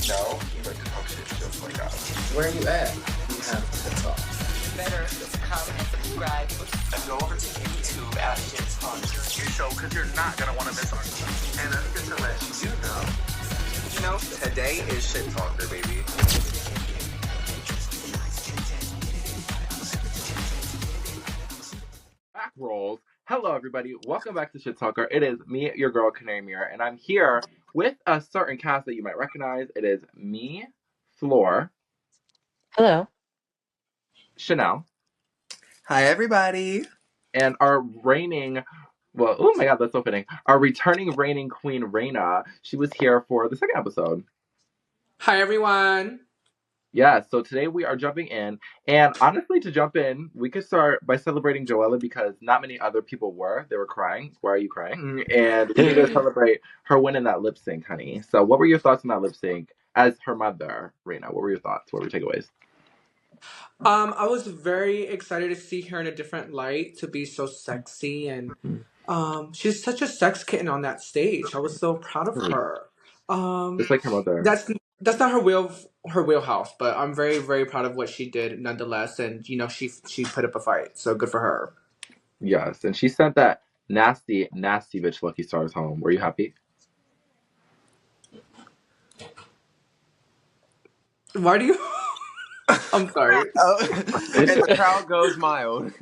know, you like to talk shit just like us. Where are you at? We have to talk. Better come and subscribe. And go over to YouTube at Shit Talker. You show, because you're not going to want to miss our stuff. And I'm going to let you know, today is Shit Talker, baby. Back rolls. Hello, everybody. Welcome back to Shit Talker. It is me, your girl, Canary Mirror, and I'm here with a certain cast that you might recognize. It is me, Floor, Hello. Chanel, Hi, everybody. and our reigning, well, oh my god, that's so fitting. Our returning reigning queen, Reina. She was here for the second episode. Hi, everyone. Yeah, so today we are jumping in, and honestly, to jump in, we could start by celebrating Joella because not many other people were. They were crying. Why are you crying? And we need to celebrate her winning that lip sync, honey. So, what were your thoughts on that lip sync as her mother, Reina? What were your thoughts? What were your takeaways? I was very excited to see her in a different light, to be so sexy, and she's such a sex kitten on that stage. I was so proud of her. Just like her mother. That's not her wheelhouse, but I'm very, very proud of what she did nonetheless. And you know, she put up a fight, so good for her. Yes, and she sent that nasty, nasty bitch Lucky Stars home. Were you happy? Why do you? I'm sorry. And the crowd goes mild.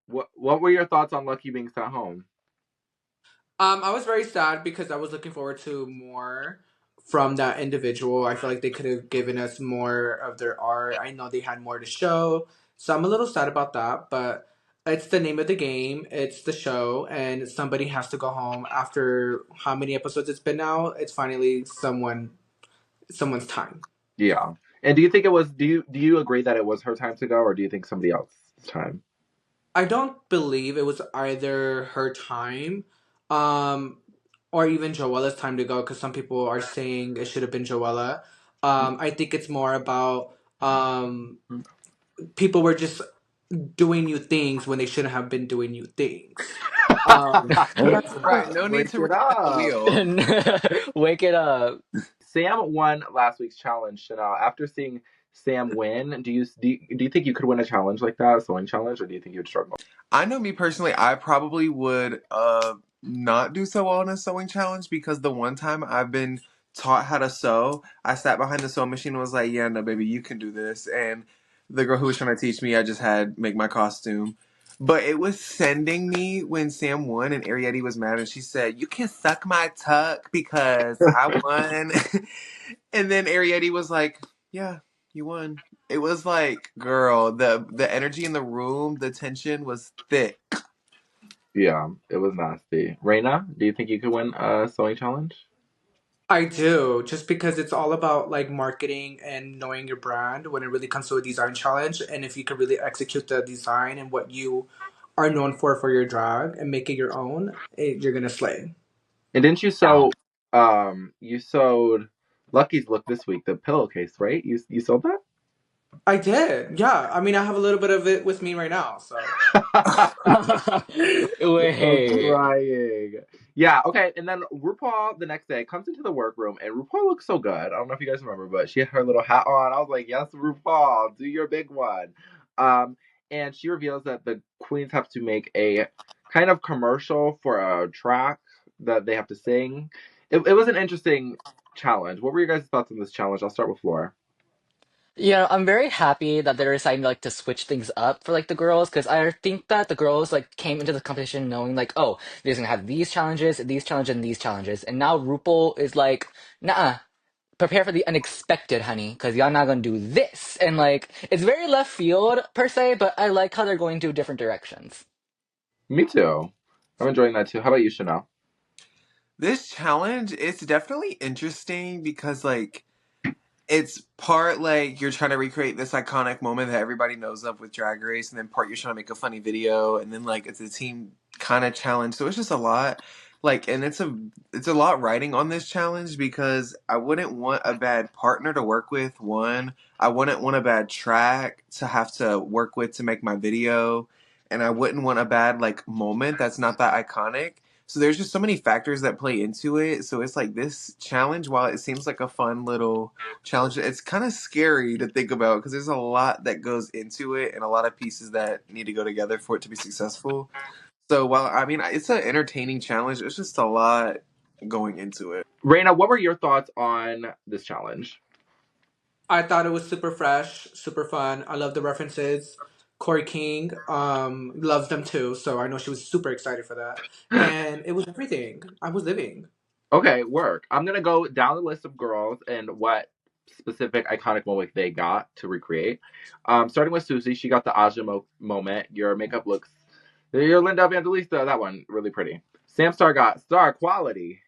What were your thoughts on Lucky being sent home? I was very sad because I was looking forward to more from that individual. I feel like they could have given us more of their art. I know they had more to show, so I'm a little sad about that, but it's the name of the game. It's the show, and somebody has to go home after how many episodes it's been now. It's finally someone's time. Yeah. And do you think it was? Do you agree that it was her time to go, or do you think somebody else's time? I don't believe it was either her time, um, or even Joella's time to go, because some people are saying it should have been Joella. I think it's more about people were just doing new things when they shouldn't have been doing new things. Right, no need to reinvent the wheel. Wake it up. Sam won last week's challenge, Chanel. After seeing Sam win, do you think you could win a challenge like that, a sewing challenge, or do you think you would struggle? I know me personally, I probably would not do so well in a sewing challenge because the one time I've been taught how to sew, I sat behind the sewing machine and was like, yeah, no, baby, you can do this. And the girl who was trying to teach me, I just had make my costume. But it was sending me when Sam won and Ariette was mad and she said, you can suck my tuck because I won. And then Ariette was like, yeah, you won. It was like, girl, the energy in the room, the tension was thick. Yeah, it was nasty. Reina, do you think you could win a sewing challenge? I do, just because it's all about like marketing and knowing your brand when it really comes to a design challenge. And if you can really execute the design and what you are known for your drag and make it your own, you're gonna slay. And didn't you sew? You sewed Lucky's look this week, the pillowcase, right? You sewed that? I did, yeah. I mean, I have a little bit of it with me right now, so. Wait. I'm crying. Yeah, okay. And then RuPaul the next day comes into the workroom, and RuPaul looks so good. I don't know if you guys remember, but she had her little hat on. I was like, yes, RuPaul, do your big one. And she reveals that the queens have to make a kind of commercial for a track that they have to sing. It was an interesting challenge. What were your guys' thoughts on this challenge? I'll start with Flora. I'm very happy that they're deciding like to switch things up for like the girls because I think that the girls like came into the competition knowing like, oh, they're gonna have these challenges, and these challenges, and now RuPaul is like, nah, prepare for the unexpected, honey, because y'all not gonna do this, and like it's very left field per se, but I like how they're going to different directions. Me too. I'm enjoying that too. How about you, Chanel? This challenge, it's definitely interesting because like it's part like you're trying to recreate this iconic moment that everybody knows of with Drag Race, and then part you're trying to make a funny video, and then like it's a team kind of challenge. So it's just a lot. Like, and it's a lot riding on this challenge because I wouldn't want a bad partner to work with. One, I wouldn't want a bad track to have to work with to make my video, and I wouldn't want a bad like moment that's not that iconic. So there's just so many factors that play into it. So it's like this challenge, while it seems like a fun little challenge, it's kind of scary to think about because there's a lot that goes into it and a lot of pieces that need to go together for it to be successful. So while I mean it's an entertaining challenge, it's just a lot going into it. Reina, what were your thoughts on this challenge? I thought it was super fresh, super fun. I love the references. Corey King loves them too, so I know she was super excited for that. And it was everything. I was living. Okay, work. I'm gonna go down the list of girls and what specific iconic moment they got to recreate. Starting with Susie, she got the Aja moment. Your makeup looks, your Linda Evangelista, that one really pretty. Sam Star got star quality.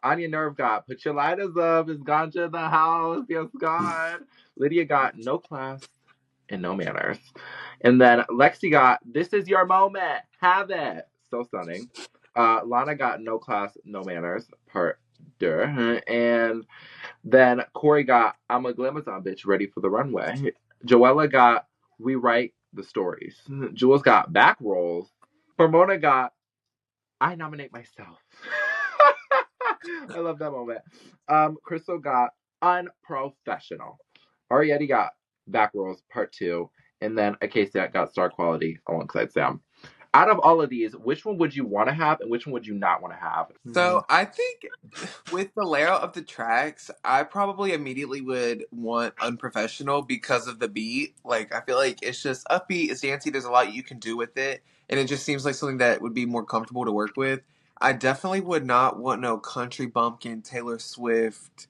Anya Nerve got put your lighters up. Is Ganja in the house? Yes, God. Lydia got no class and no manners. And then Lexi got this is your moment. Have it. So stunning. Lana got no class, no manners. Part deux. And then Corey got I'm a Glamazon bitch ready for the runway. Joella got we write the stories. Jules got back rolls. Pomona got I nominate myself. I love that moment. Crystal got unprofessional. Arietti got back rolls part two, and then Acacia got star quality alongside Sam. Out of all of these, which one would you want to have, and which one would you not want to have? So I think with the layout of the tracks, I probably immediately would want unprofessional because of the beat. Like I feel like it's just upbeat, it's dancey, there's a lot you can do with it, and it just seems like something that would be more comfortable to work with. I definitely would not want no country bumpkin, Taylor Swift,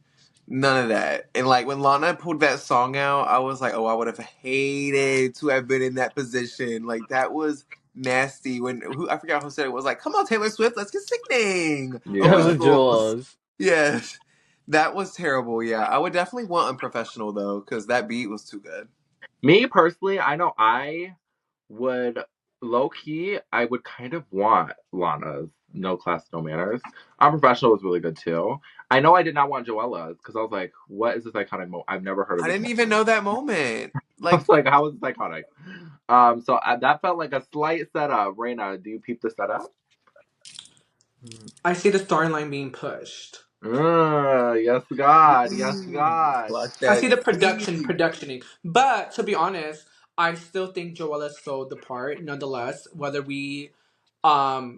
none of that. And like when Lana pulled that song out, I was like, oh, I would have hated to have been in that position. Like that was nasty. When who I forgot who said it was like, come on, Taylor Swift, let's get sickening It over Yeah. the was rules. Jules. Yes. That was terrible. Yeah. I would definitely want unprofessional though, because that beat was too good. Me personally, I know I would low key, I would kind of want Lana's no class, no manners. Unprofessional was really good too. I know I did not want Joella's because I was like, what is this iconic moment? I've never heard of I this didn't moment. even know that moment. I Like, was like, how is this iconic? That felt like a slight setup. Reina, do you peep the setup? I see the storyline being pushed. Yes, God. Yes, God. clock I see that the tea. productioning. But to be honest, I still think Joella sold the part nonetheless, whether we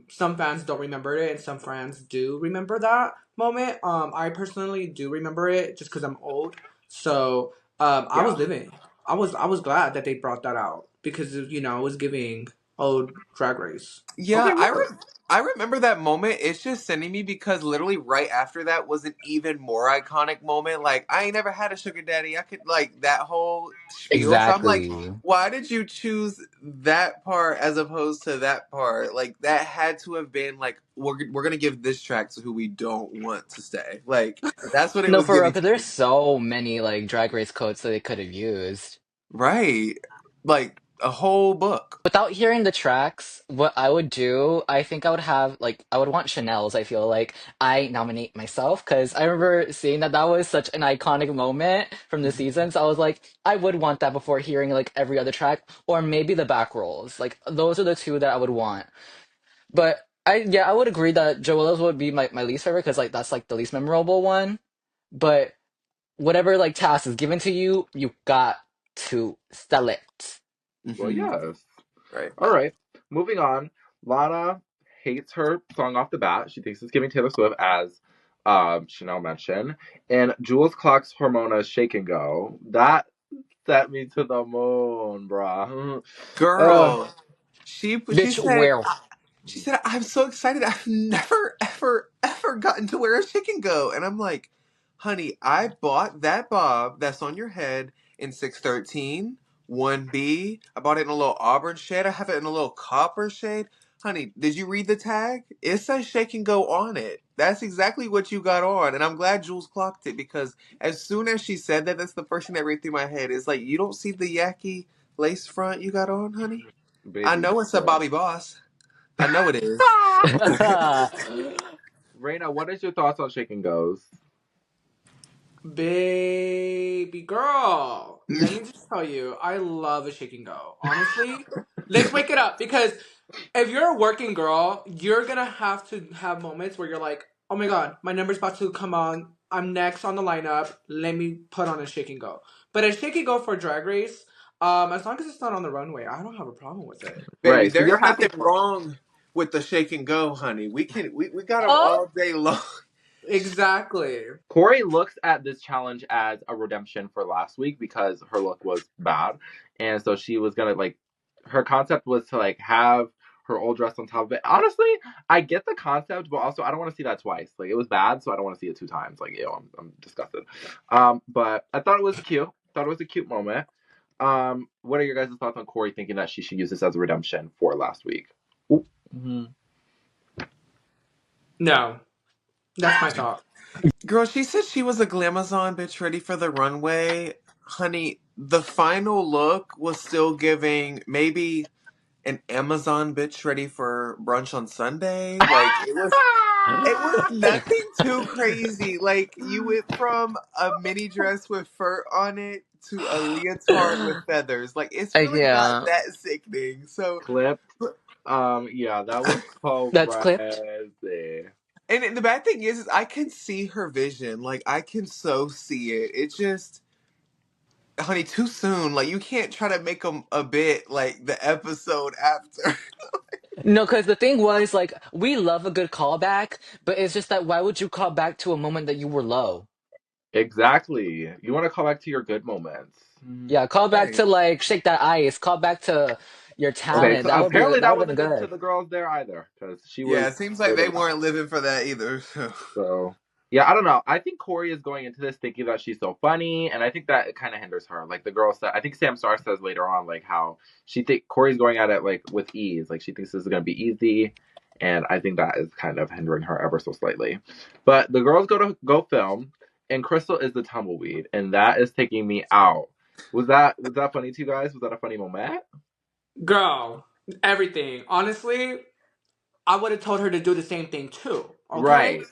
some fans don't remember it and some fans do remember that moment. I personally do remember it just because I'm old. So I Yeah. was living. I was glad that they brought that out because it was giving old drag race. Okay, Yeah, work. I remember that moment. It's just sending me because literally right after that was an even more iconic moment. Like I ain't never had a sugar daddy. I could like that whole spiel. So I'm like, Exactly. why did you choose that part as opposed to that part? Like that had to have been like we're gonna give this track to who we don't want to stay. Like that's what it No, was for real, giving because to there's me. so many like drag race codes that they could have used. Right, like a whole book. Without hearing the tracks, what I would do, I think I would have like I would want Chanel's. I feel like I nominate myself because I remember seeing that that was such an iconic moment from the season. So I was like, I would want that before hearing like every other track, or maybe the back rolls. Like those are the two that I would want. But I would agree that Joella's would be my least favorite because like that's like the least memorable one. But whatever like task is given to you, you got to sell it. Well, Hmm. yes. Right. All right. Moving on. Lana hates her song off the bat. She thinks it's giving Taylor Swift, as Chanel mentioned. And Jules clocks Hormona's Shake and Go. That set me to the moon, bruh. Uh, Girl, she Bitch, said where? she said I'm so excited. I've never ever gotten to wear a chicken go, and I'm like, honey, I bought that bob that's on your head in 613 1B. I bought it in a little auburn shade. I have it in a little copper shade. Honey, did you read the tag? It says shake and go on it. That's exactly what you got on, and I'm glad Jules clocked it because as soon as she said that, that's the first thing that ran through my head. Is like, you don't see the yaki lace front you got on, honey? I baby, know it's a girl. Bobby Boss. I know it is. Reina, what is your thoughts on Shake and Goes? Baby girl, let me just tell you, I love a shake and go. Honestly, let's break it up because If you're a working girl, you're gonna have to have moments where you're like, oh my god, my number's about to come on. I'm next on the lineup. Let me put on a shake and go. But a shake and go for Drag Race, as long as it's not on the runway, I don't have a problem with it. Baby, Right. So there's you're happy nothing for wrong with the shake and go, honey. We got them Oh, all day long. Exactly. Corey looks at this challenge as a redemption for last week because her look was bad. And so she was gonna like her concept was to like have her old dress on top of it. Honestly, I get the concept, but also I don't want to see that twice. Like it was bad, so I don't want to see it 2 times. Like, ew, I'm disgusted. But I thought it was cute. Thought it was a cute moment. What are your guys' thoughts on Corey thinking that she should use this as a redemption for last week? Ooh. Mm-hmm. No, that's my thought. Girl, she said she was a glamazon bitch ready for the runway. Honey, the final look was still giving maybe an Amazon bitch ready for brunch on Sunday. Like it was nothing too crazy. Like you went from a mini dress with fur on it to a leotard with feathers. Like it's really not yeah, that sickening. So Clip. Yeah, that was so that's clipped. crazy. and the bad thing is I can see her vision. Like I can so see it. It just honey, too soon. Like you can't try to make them a bit like the episode after. No, because the thing was like we love a good callback, but it's just that why would you call back to a moment that you were low? Exactly. You want to call back to your good moments. Yeah, call back Right. to like shake that ice. Call back to your Okay, talent. so apparently That that would have been wasn't good to good. the girls there either, because she Yeah, was it seems like really they loud. weren't living for that either. So yeah, I don't know. I think Corey is going into this thinking that she's so funny, and I think that it kind of hinders her. Like the girl said, I think Sam Star says later on, like how she think Corey's going at it like with ease, like she thinks this is gonna be easy, and I think that is kind of hindering her ever so slightly. But the girls go film, and Crystal is the tumbleweed, and that is taking me out. Was that funny to you guys? Was that a funny moment? Girl, everything. Honestly, I would have told her to do the same thing too. Okay? Right.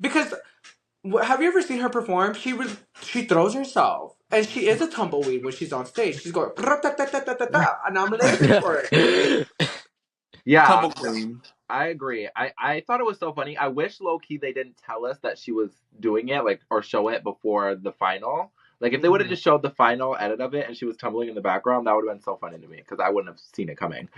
Because have you ever seen her perform? She throws herself, and she is a tumbleweed when she's on stage. She's going and I'm living for it. Yeah, Tumble Queen. I agree. I thought it was so funny. I wish low key they didn't tell us that she was doing it, like, or show it before the final. Like, if they would have Mhm. just showed the final edit of it and she was tumbling in the background, that would have been so funny to me because I wouldn't have seen it coming.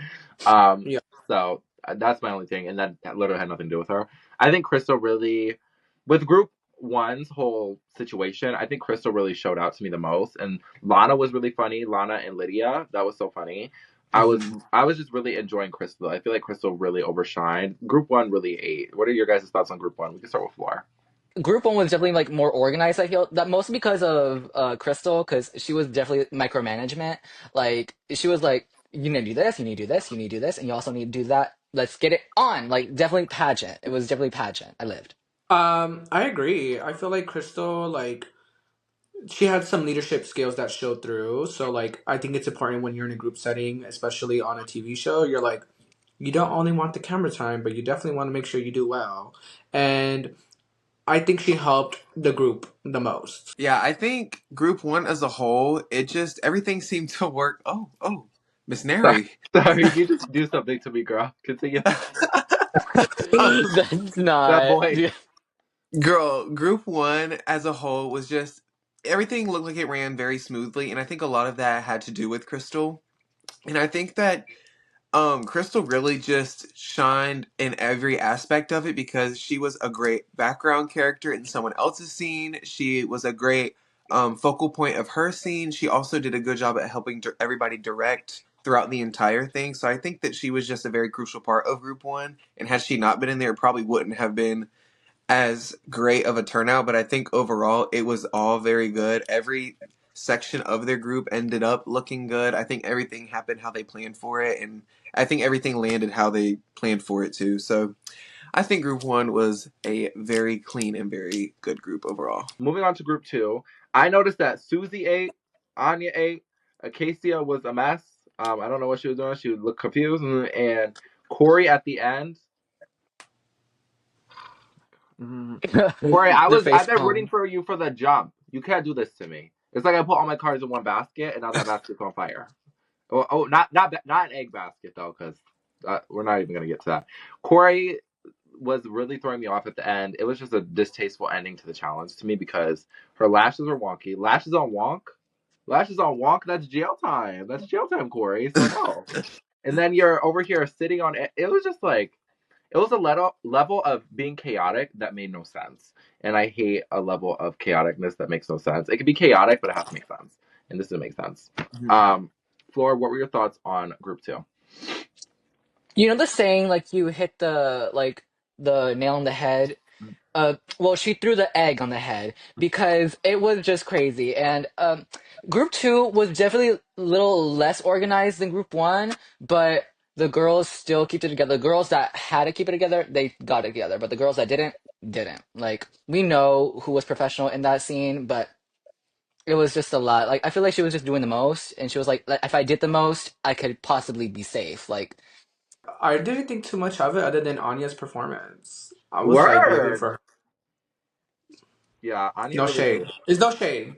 Um, Yeah. so that's my only thing, and that literally had nothing to do with her. I think Crystal really, with Group One's whole situation, I think Crystal really showed out to me the most, and Lana was really funny. Lana and Lydia, that was so funny. I was Mhm. I was just really enjoying Crystal. I feel like Crystal really overshined. Group One really ate. What are your guys' thoughts on Group One? We can start with Floor. Group one was definitely like more organized. I feel that mostly because of Crystal, because she was definitely micromanagement. Like she was like, you need to do this, you need to do this, you need to do this, and you also need to do that. Let's get it on. Like definitely pageant. It was definitely pageant. I lived. I agree. I feel like Crystal, like, she had some leadership skills that showed through. So, like, I think it's important when you're in a group setting, especially on a TV show. You're like, you don't only want the camera time, but you definitely want to make sure you do well. And I think she helped the group the most. Yeah, I think Group One as a whole, it just everything seemed to work. Miss Sorry, Neri. sorry, you just do something to me, girl. Continue. Um, That's That not. voice. Girl, Group One as a whole was just everything looked like it ran very smoothly, and I think a lot of that had to do with Crystal. And I think that Crystal really just shined in every aspect of it because she was a great background character in someone else's scene. She was a great focal point of her scene. She also did a good job at helping everybody direct throughout the entire thing. So I think that she was just a very crucial part of Group One. And had she not been in there, it probably wouldn't have been as great of a turnout. But I think overall, it was all very good. Every section of their group ended up looking good. I think everything happened how they planned for it, and I think everything landed how they planned for it too. So I think Group One was a very clean and very good group overall. Moving on to Group Two, I noticed that Susie ate, Anya ate, Acacia was a mess. I don't know what she was doing. She would look confused, and Corey at the end. Corey, The I've face been rooting palm. for you for the jump. You can't do this to me. It's like I put all my cards in one basket, and now that basket's on fire. Oh, not an egg basket though, because we're not even gonna get to that. Corey was really throwing me off at the end. It was just a distasteful ending to the challenge to me because her lashes were wonky. Lashes on wonk. Lashes on wonk. That's jail time. That's jail time, Corey. So no. And then you're over here sitting on it. It was just like it was a level of being chaotic that made no sense. And I hate a level of chaoticness that makes no sense. It can be chaotic, but it has to make sense. And this didn't make sense. Floor, what were your thoughts on group 2? You know the saying, like, you hit the nail on the head. Well, she threw the egg on the head because it was just crazy. And group two was definitely a little less organized than group one, but the girls still keep it together. The girls that had to keep it together, they got it together. But the girls that didn't. Like, we know who was professional in that scene, but it was just a lot. Like, I feel like she was just doing the most, and she was like, if I did the most, I could possibly be safe. Like, I didn't think too much of it other than Anya's performance. I was like living Word. for her. Yeah, Anya No really shade. did. It's no shade.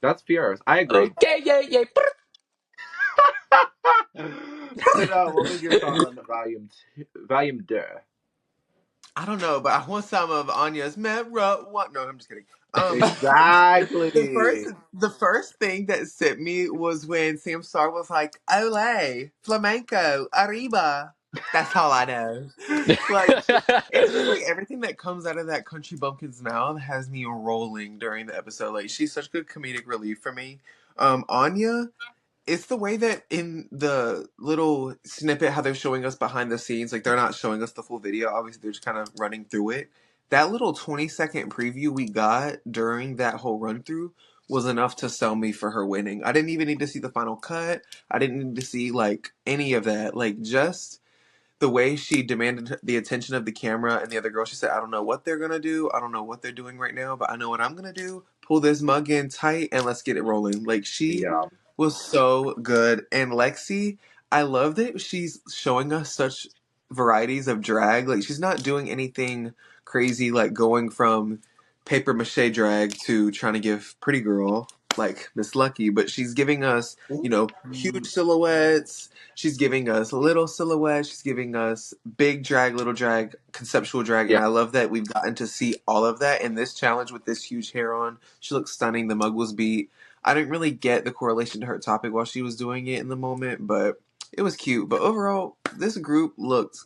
That's fierce. I agree. okay, yay. Brenda, what was your thought on volume 2? I don't know, but I want some of Anya's Mera. What? No, I'm just kidding. The first Exactly. the first thing that sent me was when Sam Star was like, "Ole, flamenco, arriba." That's all I know. Like, it's just like everything that comes out of that country bumpkin's mouth has me rolling during the episode. Like, she's such good comedic relief for me. Anya, it's the way that in the little snippet how they're showing us behind the scenes, like they're not showing us the full video, obviously they're just kind of running through it. That little 20-second preview we got during that whole run through was enough to sell me for her winning. I didn't even need to see the final cut. I didn't need to see like any of that. Like, just the way she demanded the attention of the camera and the other girl. She said, "I don't know what they're gonna do. I don't know what they're doing right now, but I know what I'm gonna do. Pull this mug in tight and let's get it rolling." Like, she Yeah. was so good. And Lexi, I love that she's showing us such varieties of drag. Like, she's not doing anything crazy, like going from paper mache drag to trying to give pretty girl like Miss Lucky, but she's giving us, huge silhouettes. She's giving us little silhouettes. She's giving us big drag, little drag, conceptual drag. And Yeah. I love that we've gotten to see all of that in this challenge with this huge hair on. She looks stunning. The mug was beat. I didn't really get the correlation to her topic while she was doing it in the moment, but it was cute. But overall, this group looked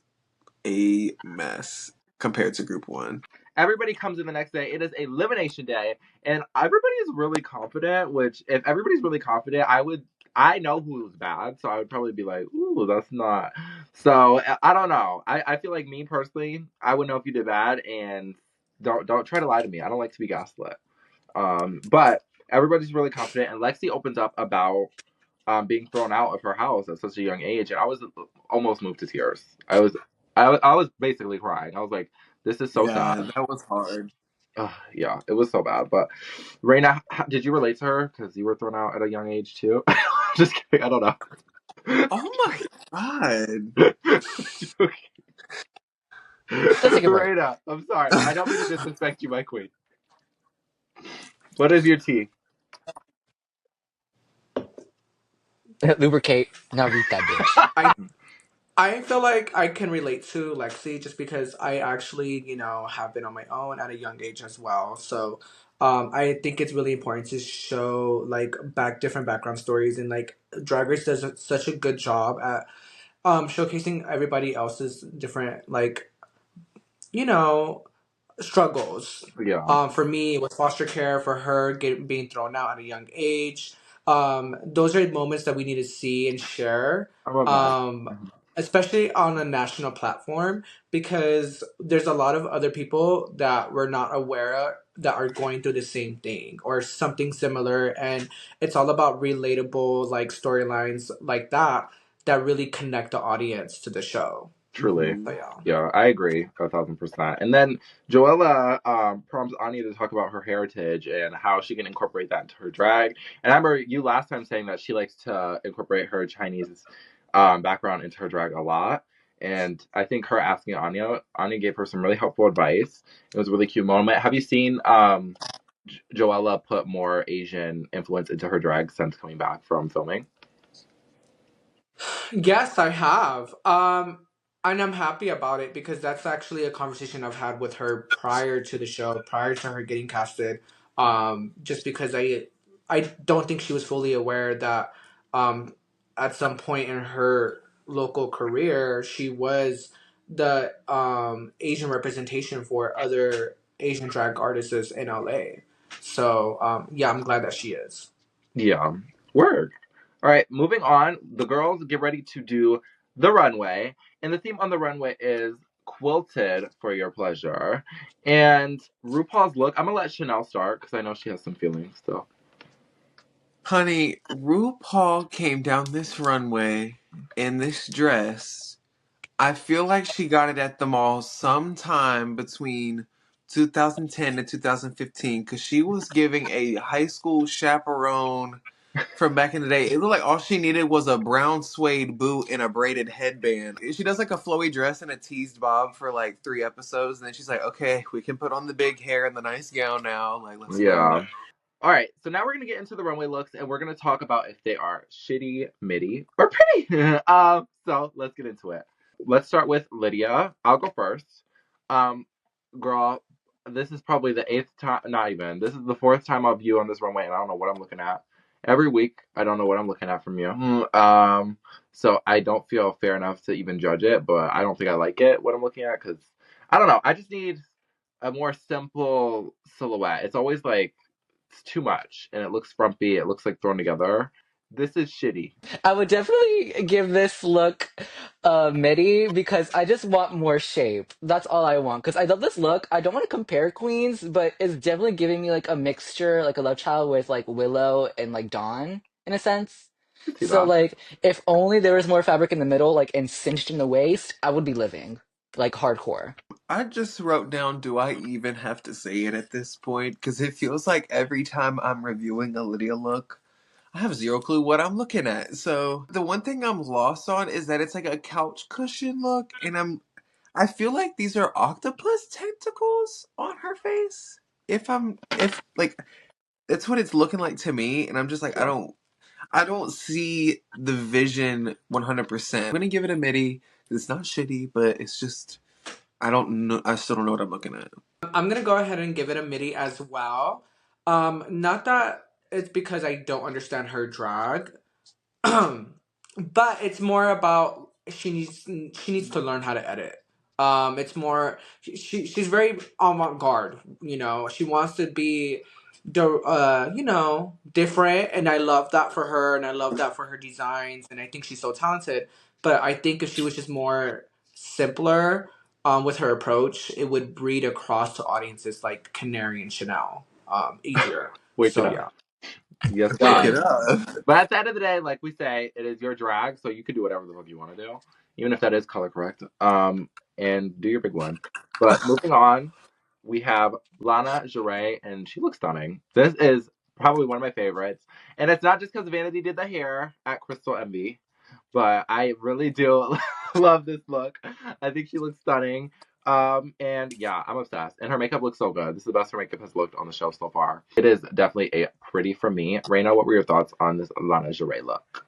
a mess compared to group one. Everybody comes in the next day. It is elimination day, and everybody is really confident. Which, if everybody's really confident, I know who was bad, so I would probably be like, "Ooh, that's not." So I don't know. I feel like me personally, I would know if you did bad, and don't try to lie to me. I don't like to be gaslit. But everybody's really confident, and Lexi opens up about being thrown out of her house at such a young age, and I was almost moved to tears. I was basically crying. I was like, "This is so sad." Yeah, that was hard. Yeah, it was so bad. But Reina, did you relate to her because you were thrown out at a young age too? Just kidding. I don't know. Oh my god. let's take a break. Reina, I'm sorry. I don't mean to disrespect you, my queen. What is your tea? Lubricate. Now read that bitch. I feel like I can relate to Lexi just because I actually, have been on my own at a young age as well. So, I think it's really important to show like different background stories, and like Drag Race does such a good job at showcasing everybody else's different you know struggles. Yeah, For me, it was foster care. For her, being thrown out at a young age. Those are moments that we need to see and share. I love that. Um, Especially on a national platform, because there's a lot of other people that we're not aware of that are going through the same thing or something similar, and it's all about relatable like storylines like that really connect the audience to the show. Truly. Mhm. So yeah. Yeah, I agree 1,000%. And then Joella prompts Anya to talk about her heritage and how she can incorporate that into her drag. And I remember you last time saying that she likes to incorporate her Chinese background into her drag a lot. And I think her asking Anya gave her some really helpful advice. It was a really cute moment. Have you seen Joella put more Asian influence into her drag since coming back from filming? Yes, I have. And I'm happy about it because that's actually a conversation I've had with her prior to the show, prior to her getting casted. Just because I don't think she was fully aware that um, at some point in her local career, she was the Asian representation for other Asian drag artists in LA. So yeah, I'm glad that she is. Yeah. Word. All right, moving on. The girls get ready to do the runway, and the theme on the runway is quilted for your pleasure. And RuPaul's look, I'm gonna let Chanel start because I know she has some feelings still. Honey, RuPaul came down this runway in this dress. I feel like she got it at the mall sometime between 2010 and 2015 because she was giving a high school chaperone from back in the day. It looked like all she needed was a brown suede boot and a braided headband. She does like a flowy dress and a teased bob for like 3 episodes, and then she's like, okay, we can put on the big hair and the nice gown now. Like, let's go. Yeah. All right, so now we're gonna get into the runway looks, and we're gonna talk about if they are shitty, midi, or pretty. So let's get into it. Let's start with Lydia. I'll go first. Um, Girl, this is probably the 8th time. Not even. This is the 4th time I've you on this runway, and I don't know what I'm looking at. Every week, I don't know what I'm looking at from you. So I don't feel fair enough to even judge it, but I don't think I like it what I'm looking at because I don't know. I just need a more simple silhouette. It's always like it's too much and it looks frumpy. It looks like thrown together. This is shitty. I would definitely give this look midi because I just want more shape. That's all I want. Because I love this look. I don't want to compare queens, but it's definitely giving me like a mixture, like a love child with like Willow and like Dawn in a sense. I can see So that. like if only there was more fabric in the middle, like and cinched in the waist, I would be living like hardcore. I just wrote down, do I even have to say it at this point? Because it feels like every time I'm reviewing a Lydia look, I have zero clue what I'm looking at. So the one thing I'm lost on is that it's like a couch cushion look, and I feel like these are octopus tentacles on her face. If like that's what it's looking like to me, and I'm just like Yeah. I don't see the vision 100%. I'm gonna give it a midi. It's not shitty, but it's just I don't know. I still don't know what I'm looking at. I'm gonna go ahead and give it a midi as well. Not that it's because I don't understand her drag, but it's more about she needs to learn how to edit. It's more she's very avant garde. She wants to be different, and I love that for her, and I love that for her designs, and I think she's so talented. But I think if she was just more simpler with her approach, it would breed across to audiences like Canary and Chanel easier. Wake it So up. yeah. Yes, Wake it God. up. But at the end of the day, like we say, it is your drag, so you can do whatever the fuck you want to do, even if that is color correct. And do your big one. But moving on, we have Lana Jarre, and she looks stunning. This is probably one of my favorites, and it's not just because Vanity did the hair at Crystal Envy, but I really do love this look. I think she looks stunning. And yeah, I'm obsessed. And her makeup looks so good. This is the best her makeup has looked on the show so far. It is definitely a pretty for me. Reina, what were your thoughts on this Lana Jarre look?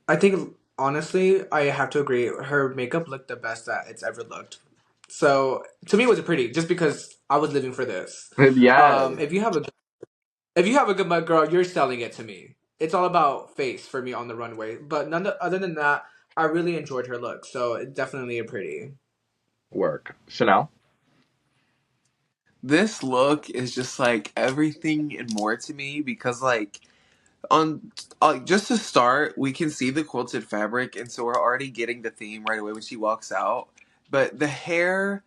I think honestly, I have to agree. Her makeup looked the best that it's ever looked. So to me, it was pretty just because I was living for this. Yes. If you have a good mug girl, you're selling it to me. It's all about face for me on the runway. But other than that, I really enjoyed her look. So it's definitely a pretty. Work. Chanel? This look is just like everything and more to me because like on just to start, we can see the quilted fabric, and so we're already getting the theme right away when she walks out. But the hair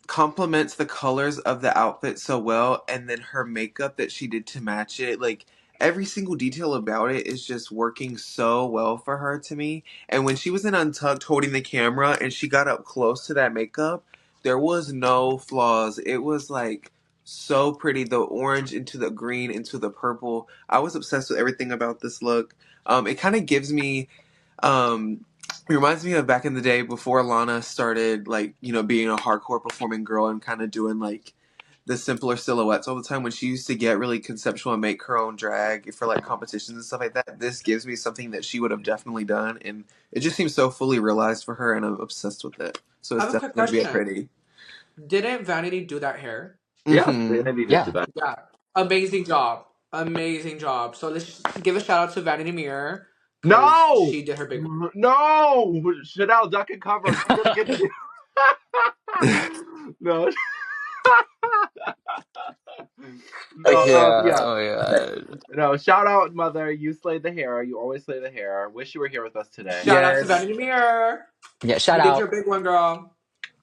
complements the colors of the outfit so well, and then her makeup that she did to match it, like every single detail about it is just working so well for her to me. And when she was in Untucked holding the camera and she got up close to that makeup, there was no flaws. It was like so pretty, the orange into the green into the purple. I was obsessed with everything about this look. It kind of gives me it reminds me of back in the day before Lana started, like, being a hardcore performing girl and kind of doing, like, the simpler silhouettes all the time. When she used to get really conceptual and make her own drag for like competitions and stuff like that, this gives me something that she would have definitely done, and it just seems so fully realized for her, and I'm obsessed with it. So I it's have a quick definitely going to be a question. pretty. Didn't Vanity do that hair? Yes, Mm-hmm. Vanity did do Yeah. that. Yeah. Amazing job. Amazing job. So let's give a shout out to Vanity Mirror because No! she did her big one. No! Chanel, duck and cover. She's gonna get you. No. I No, can't. yeah. Oh my god. No, shout out, mother. You slayed the hair. You always slay the hair. Wish you were here with us today. Shout out to Yes. Vanity Mirror. Yeah, shout You did your out. big one, girl.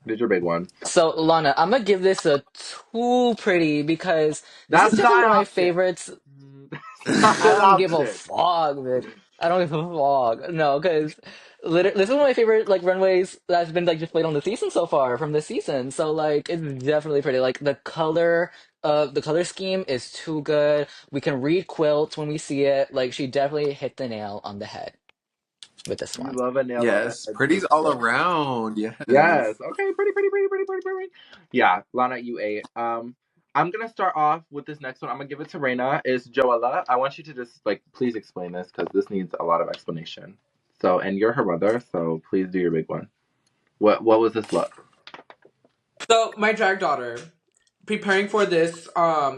Did your big one. So Lana, I'm gonna give this a too pretty because this is That's definitely not one an of my option. favorites. That's not I an don't give a option. fog, bitch. I don't give a fog. No, because this is one of my favorite like runways that's been like displayed on the season so far from this season. So like it's definitely pretty. Like the color scheme is too good. We can read quilts when we see it. Like she definitely hit the nail on the head with this You one. love a nail on the Yes. head Pretty's all sister. around. Yes. Yes. Okay. Pretty, pretty, pretty, pretty, pretty, pretty. Yeah, Lana, you ate. I'm gonna start off with this next one. I'm gonna give it to Reina. It's Joella. I want you to just like please explain this because this needs a lot of explanation. So, and you're her mother, so please do your big one. What was this look? So my drag daughter, preparing for this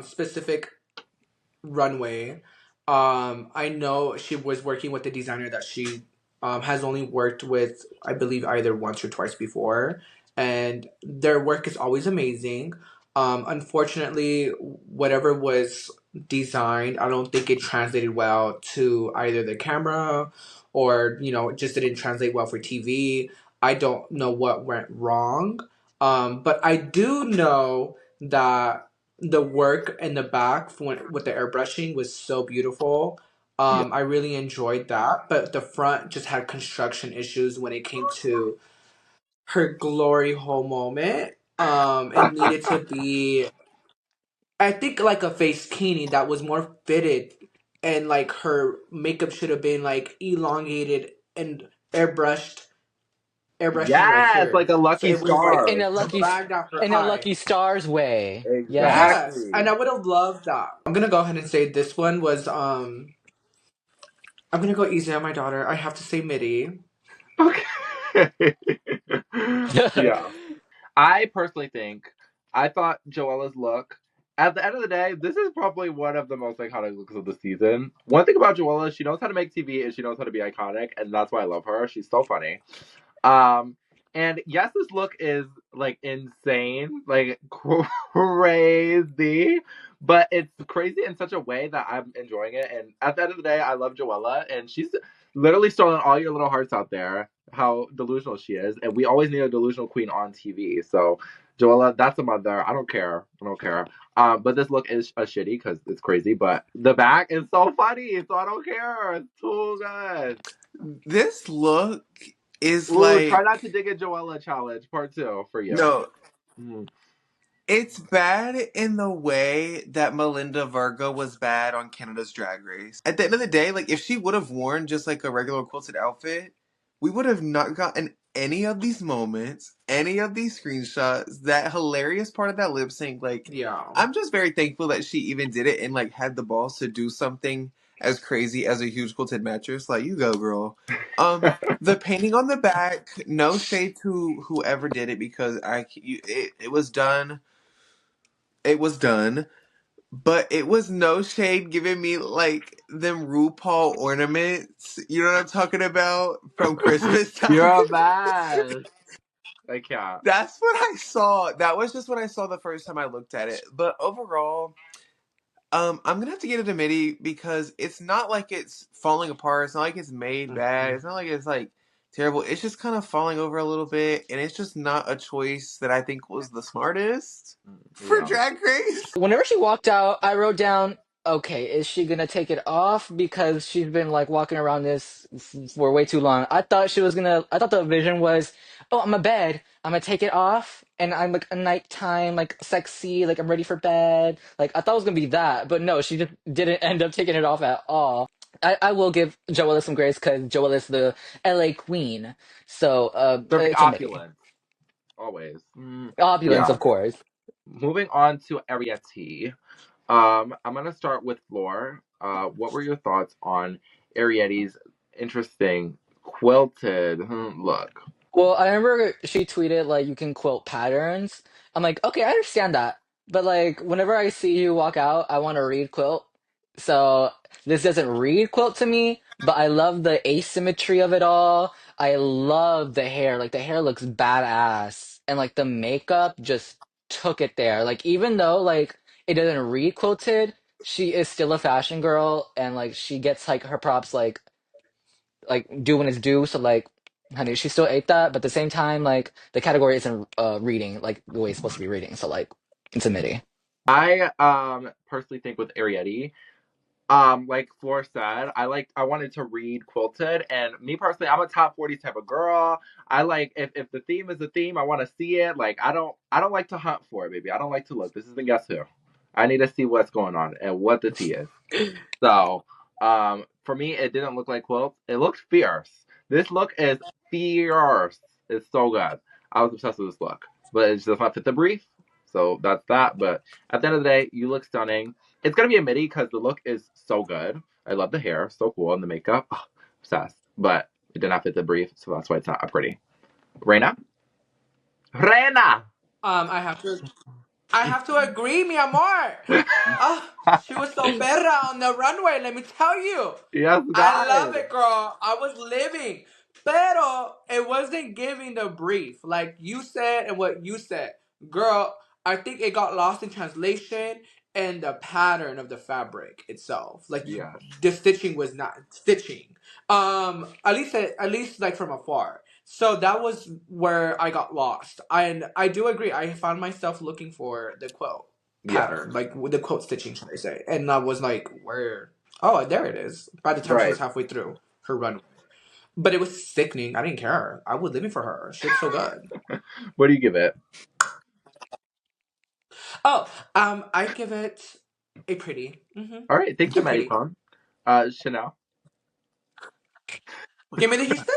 specific runway, I know she was working with a designer that she has only worked with, I believe, either once or twice before, and their work is always amazing. Unfortunately, whatever was designed, I don't think it translated well to either the camera or, it just didn't translate well for TV. I don't know what went wrong. But I do know that the work in the back with the airbrushing was so beautiful. Yeah. I really enjoyed that, but the front just had construction issues when it came to her glory hole moment. It needed to be, I think, like a face kini that was more fitted, and like her makeup should have been like elongated and airbrushing right Yes, like here. a So lucky it was like In star. a lucky, dragged out her in a eye. lucky stars way. Yes. Yes, Exactly. and I would have loved that. I'm gonna go ahead and say this one was I'm gonna go easy on my daughter. I have to say Mitty. Okay. Yeah. I personally think I thought Joella's look. At the end of the day, this is probably one of the most iconic looks of the season. One thing about Joella is she knows how to make TV and she knows how to be iconic, and that's why I love her. She's so funny. Um, and yes, this look is like insane, like crazy, but it's crazy in such a way that I'm enjoying it. And at the end of the day, I love Joella, and she's literally stolen all your little hearts out there. How delusional she is, and we always need a delusional queen on TV. So, Joella, that's a mother. I don't care. I don't care. But this look is a shitty because it's crazy. But the back is so funny, so I don't care. It's too good. This look is Ooh, try like, not to dig a Joella challenge part 2 for you. no, Mm. it's bad in the way that Melinda Virgo was bad on Canada's Drag Race. At the end of the day, like if she would have worn just like a regular quilted outfit, we would have not gotten any of these moments, any of these screenshots, that hilarious part of that lip sync. Like, Yeah. I'm just very thankful that she even did it and like had the balls to do something as crazy as a huge quilted mattress. Like, you go, girl. The painting on the back, no shade to whoever did it because it was done. It was done, but it was no shade giving me like them RuPaul ornaments. You know what I'm talking about from Christmas You're time. a mess. I can't. That's what I saw. That was just what I saw the first time I looked at it. But overall, I'm gonna have to get it to MIDI because it's not like it's falling apart. It's not like it's made bad. It's not like it's like terrible. It's just kind of falling over a little bit, and it's just not a choice that I think was the smartest for Yeah. Drag Race. Whenever she walked out, I wrote down, okay, is she gonna take it off because she's been like walking around this for way too long? I thought the vision was, oh, I'm a bed, I'm gonna take it off, and I'm like a nighttime, like sexy, like I'm ready for bed. Like I thought it was gonna be that, but no, she just didn't end up taking it off at all. I will give Joella some grace because Joella is the LA queen, so Serving it's a Mitty. opulence. Always. Opulence, Yeah. of course. Moving on to Ariete. I'm gonna start with Floor. What were your thoughts on Ariete's interesting quilted look? Well, I remember she tweeted like you can quilt patterns. I'm like, okay, I understand that. But like whenever I see you walk out, I want to read quilt. So this doesn't read quilt to me, but I love the asymmetry of it all. I love the hair. Like the hair looks badass. And like the makeup just took it there. Like even though like it doesn't read quilted, she is still a fashion girl and like she gets like her props like due when it's due. So like, honey, she still ate that, but at the same time, like the category isn't reading like the way it's supposed to be reading. So like, it's a midi. I personally think with Ariete, like Floor said, I wanted to read quilted, and me personally, I'm a top 40 type of girl. I like if the theme is the theme, I want to see it. Like I don't like to hunt for it, baby. I don't like to look. This isn't Guess Who. I need to see what's going on and what the tea is. So, for me, it didn't look like quilts. It looked fierce. This look is fierce. It's so good. I was obsessed with this look, but it does not fit the brief. So that's that. But at the end of the day, you look stunning. It's gonna be a midi because the look is so good. I love the hair, so cool, and the makeup, obsessed. But it did not fit the brief, so that's why it's not pretty. Reina, Reina. I have to agree, mi amor. She was so perra on the runway, let me tell you. Yes, I love God. it, girl. I was living. Pero it wasn't giving the brief. Like you said and what you said. Girl, I think it got lost in translation and the pattern of the fabric itself. Like Yes. the stitching was not stitching. At least like from afar. So that was where I got lost. And I do agree. I found myself looking for the quilt Yes. pattern, like with the quilt stitching, should I say? And I was like, where? Oh, there it is. By the time she Right. was halfway through her run, but it was sickening. I didn't care. I was living for her. She looked so good. What do you give it? Oh, I give it a pretty. All right. Thank you, A Maddie pretty. Pong. Chanel. ¿Qué me dijiste?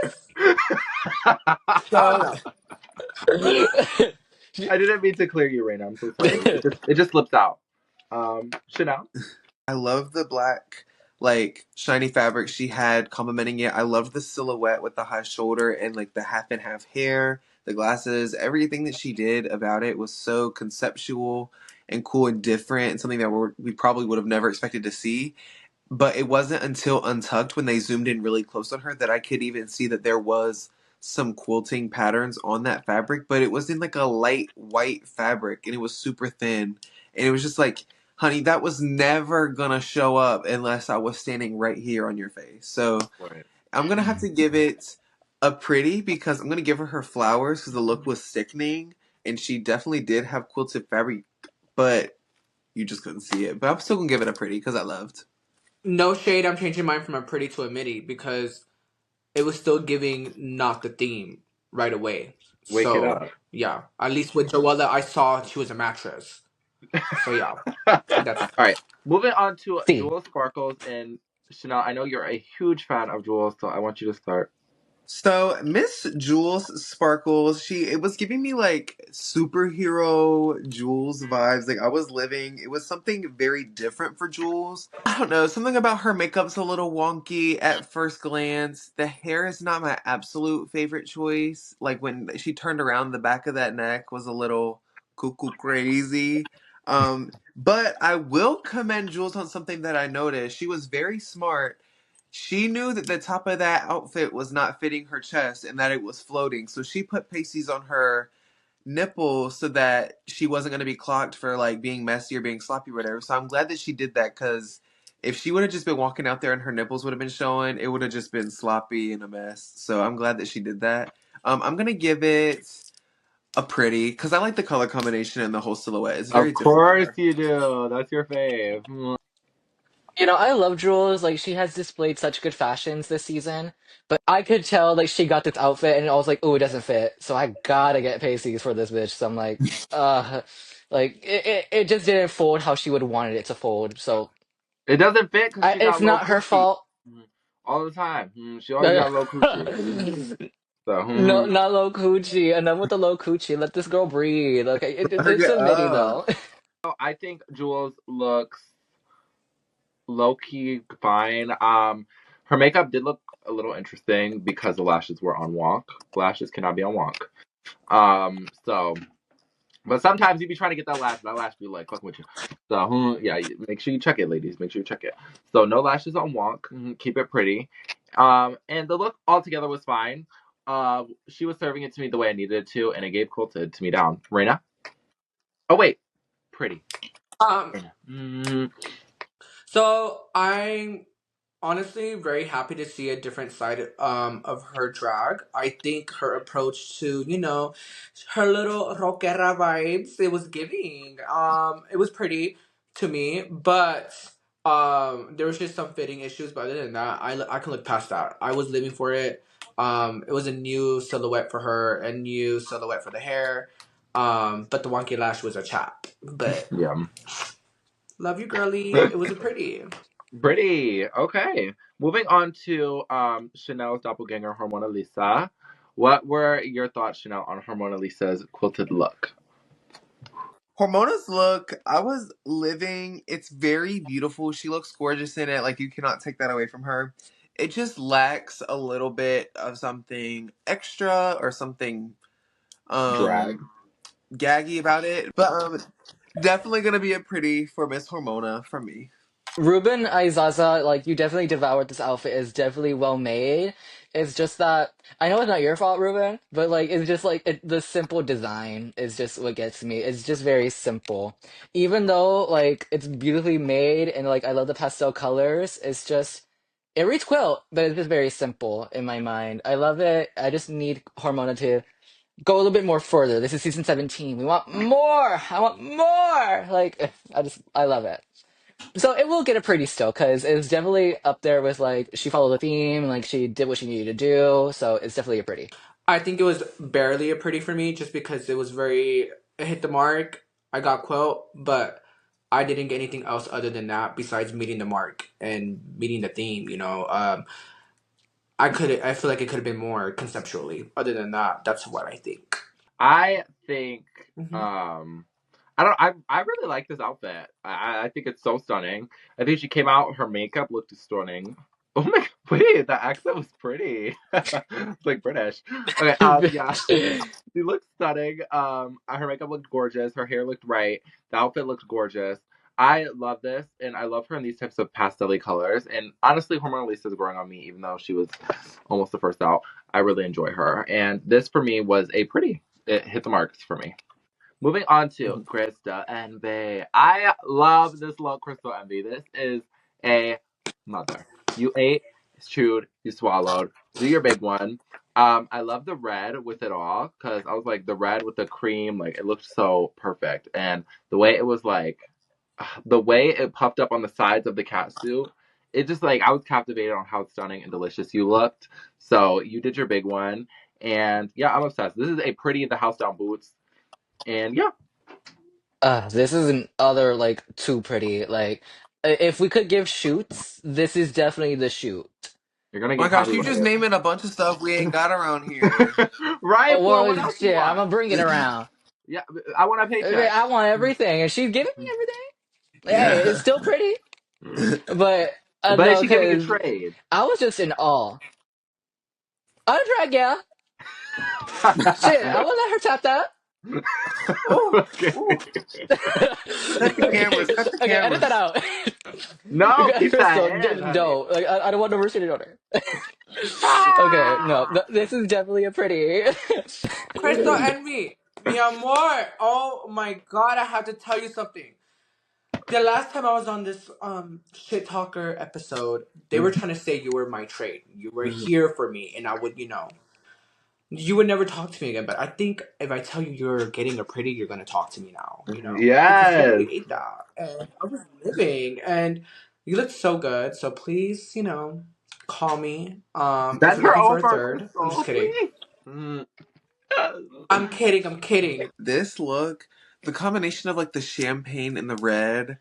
Oh So, no. I didn't mean to clear you, Raina. I'm so sorry. It just slipped out. Chanel. I love the black, like shiny fabric she had complementing it. I loved the silhouette with the high shoulder and like the half and half hair, the glasses, everything that she did about it was so conceptual and cool and different and something that we probably would have never expected to see. But it wasn't until Untucked when they zoomed in really close on her that I could even see that there was some quilting patterns on that fabric, but it was in like a light white fabric and it was super thin. And it was just like, honey, that was never gonna show up unless I was standing right here on your face. So Right. I'm gonna have to give it a pretty because I'm gonna give her flowers because the look was sickening and she definitely did have quilted fabric, but you just couldn't see it. But I'm still gonna give it a pretty because I loved. No shade. I'm changing mine from a pretty to a midi because it was still giving not the theme right away. Wake it So up. yeah, at least with Joella, I saw she was a mattress. So yeah, All that's right. Moving on to see. Jewel Sparkles and Chanel. I know you're a huge fan of Jewel, so I want you to start. So Miss Jules Sparkles, it was giving me like superhero Jules vibes. Like I was living, it was something very different for Jules. I don't know, something about her makeup's a little wonky at first glance. The hair is not my absolute favorite choice. Like when she turned around, the back of that neck was a little cuckoo crazy. But I will commend Jules on something that I noticed. She was very smart. She knew that the top of that outfit was not fitting her chest and that it was floating. So she put pasties on her nipples so that she wasn't going to be clocked for like being messy or being sloppy or whatever. So I'm glad that she did that because if she would have just been walking out there and her nipples would have been showing, it would have just been sloppy and a mess. So I'm glad that she did that. I'm going to give it a pretty because I like the color combination and the whole silhouette. It's very Of different for course her. you do. That's your fave. You know, I love Jules. Like, she has displayed such good fashions this season. But I could tell, like, she got this outfit and I was like, oh, it doesn't fit. So I gotta get pasties for this bitch. So I'm uh, like, it just didn't fold how she would have wanted it to fold. So It doesn't fit because she it's got low not her coochie fault. all the time. She always got low coochie. So No, not low coochie. Enough with the low coochie. Let this girl breathe. Okay, Let it's her a mini up. though. I think Jules looks low key fine. Her makeup did look a little interesting because the lashes were on wonk. Lashes cannot be on wonk. So, but sometimes you be trying to get that lash be like fucking with you. So, yeah, make sure you check it, ladies. Make sure you check it. So, no lashes on wonk. Keep it pretty. And the look altogether was fine. She was serving it to me the way I needed it to, and it gave quilted to me down. Reina? Oh wait, pretty. Um, Reina. so I'm honestly very happy to see a different side of her drag. I think her approach to, her little rockera vibes, it was giving. It was pretty to me, but there was just some fitting issues, but other than that, I can look past that. I was living for it. It was a new silhouette for her, a new silhouette for the hair. But the wonky lash was a chap. But Yeah. love you, girly. It was a pretty. Pretty. Okay. Moving on to Chanel's doppelganger, Hormona Lisa. What were your thoughts, Chanel, on Hormona Lisa's quilted look? Hormona's look, I was living. It's very beautiful. She looks gorgeous in it. Like, you cannot take that away from her. It just lacks a little bit of something extra or something Drag. gaggy about it. But definitely gonna be a pretty for Miss Hormona from me. Ruben Aizaza, like you definitely devoured this outfit. It's definitely well made. It's just that I know it's not your fault, Ruben, but like it's just like the simple design is just what gets me. It's just very simple. Even though like it's beautifully made and like I love the pastel colors, it's just it reads quilt, but it's just very simple in my mind. I love it. I just need Hormona to go a little bit more further. This is season 17. We want more. I want more. Like I love it. So it will get a pretty still because it's definitely up there with like she followed the theme, like she did what she needed to do. So it's definitely a pretty. I think it was barely a pretty for me just because it was it hit the mark. I got quilt, but I didn't get anything else other than that besides meeting the mark and meeting the theme, I feel like it could have been more conceptually. Other than that, that's what I think. I think Hmm. I really like this outfit. I think it's so stunning. I think she came out, her makeup looked stunning. Oh my god, wait, the accent was pretty. It's like British. Okay, yeah. She looked stunning. Her makeup looked gorgeous. Her hair looked right. The outfit looked gorgeous. I love this, and I love her in these types of pastel colors. And honestly, Hormona Lisa is growing on me, even though she was almost the first out. I really enjoy her, and this for me was a pretty. It hit the marks for me. Moving on to Crystal Envy. I love this look, Crystal Envy. This is a mother. You ate, chewed, you swallowed. Do your big one. I love the red with it all because I was like the red with the cream, like it looked so perfect, and the way it was like, the way it puffed up on the sides of the cat suit, it just like I was captivated on how stunning and delicious you looked. So you did your big one, and yeah, I'm obsessed. This is a pretty the house down boots, and yeah, This is an other like too pretty. Like if we could give shoots, this is definitely the shoot. you're gonna Oh my get gosh, you just copyrighted. naming a bunch of stuff we ain't got around here. Right, Oh for well, what else you shit, I'm want? gonna bring it around. Yeah, I want a Okay, paycheck. I want everything, and she's giving me everything. Hey, it's still pretty, but But is no, she giving you because trade? I was just in awe. I'll drag ya. Shit, I won't let her tap that. Oh, Okay. oh. Cut the cameras, Okay, cut the okay, edit that cameras. out. No, keep that Crystal, in, honey. no, like I don't want no restraining order. Okay, no, Ah! this is definitely a pretty. Crystal Envy, mi amor. Oh my god, I have to tell you something. The last time I was on this shit talker episode, they were trying to say you were my trade. You were here for me, and I would, you would never talk to me again. But I think if I tell you you're getting a pretty, you're gonna talk to me now. Because you Yes. really ate that, and I was living, and you look so good. So please, call me. If Send you're her looking for a over, third, I'm just Crystal, kidding. please. Mm. I'm kidding. I'm kidding. This look, the combination of like the champagne and the red,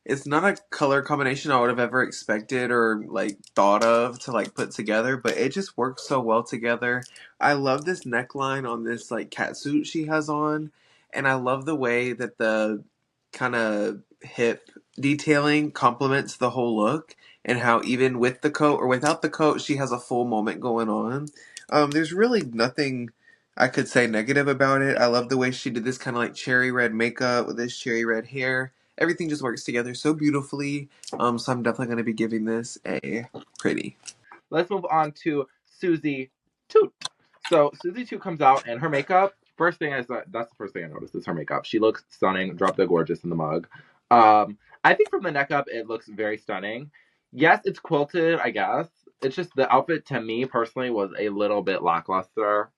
it's not a color combination I would have ever expected or like thought of to like put together, but it just works so well together. I love this neckline on this like catsuit she has on, and I love the way that the kind of hip detailing complements the whole look, and how even with the coat or without the coat, she has a full moment going on. There's really nothing I could say negative about it. I love the way she did this kind of like cherry red makeup with this cherry red hair. Everything just works together so beautifully. So I'm definitely going to be giving this a pretty. Let's move on to Susie Toot. So Susie Toot comes out and her makeup. First thing I saw, that's the first thing I noticed is her makeup. She looks stunning, drop dead gorgeous in the mug. I think from the neck up, it looks very stunning. Yes, it's quilted, I guess. It's just the outfit to me personally was a little bit lackluster.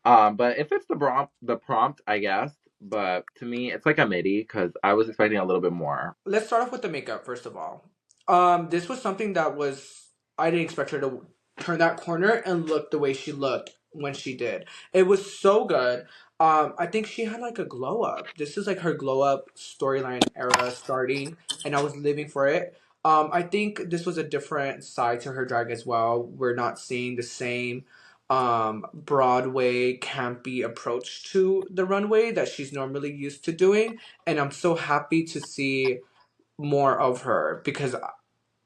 But it fits the prompt, I guess. But to me, it's like a midi because I was expecting a little bit more. Let's start off with the makeup first of all. This was something that was I didn't expect her to turn that corner and look the way she looked when she did. It was so good. I think she had like a glow up. This is like her glow up storyline era starting, and I was living for it. I think this was a different side to her drag as well. We're not seeing the same Broadway campy approach to the runway that she's normally used to doing, and I'm so happy to see more of her because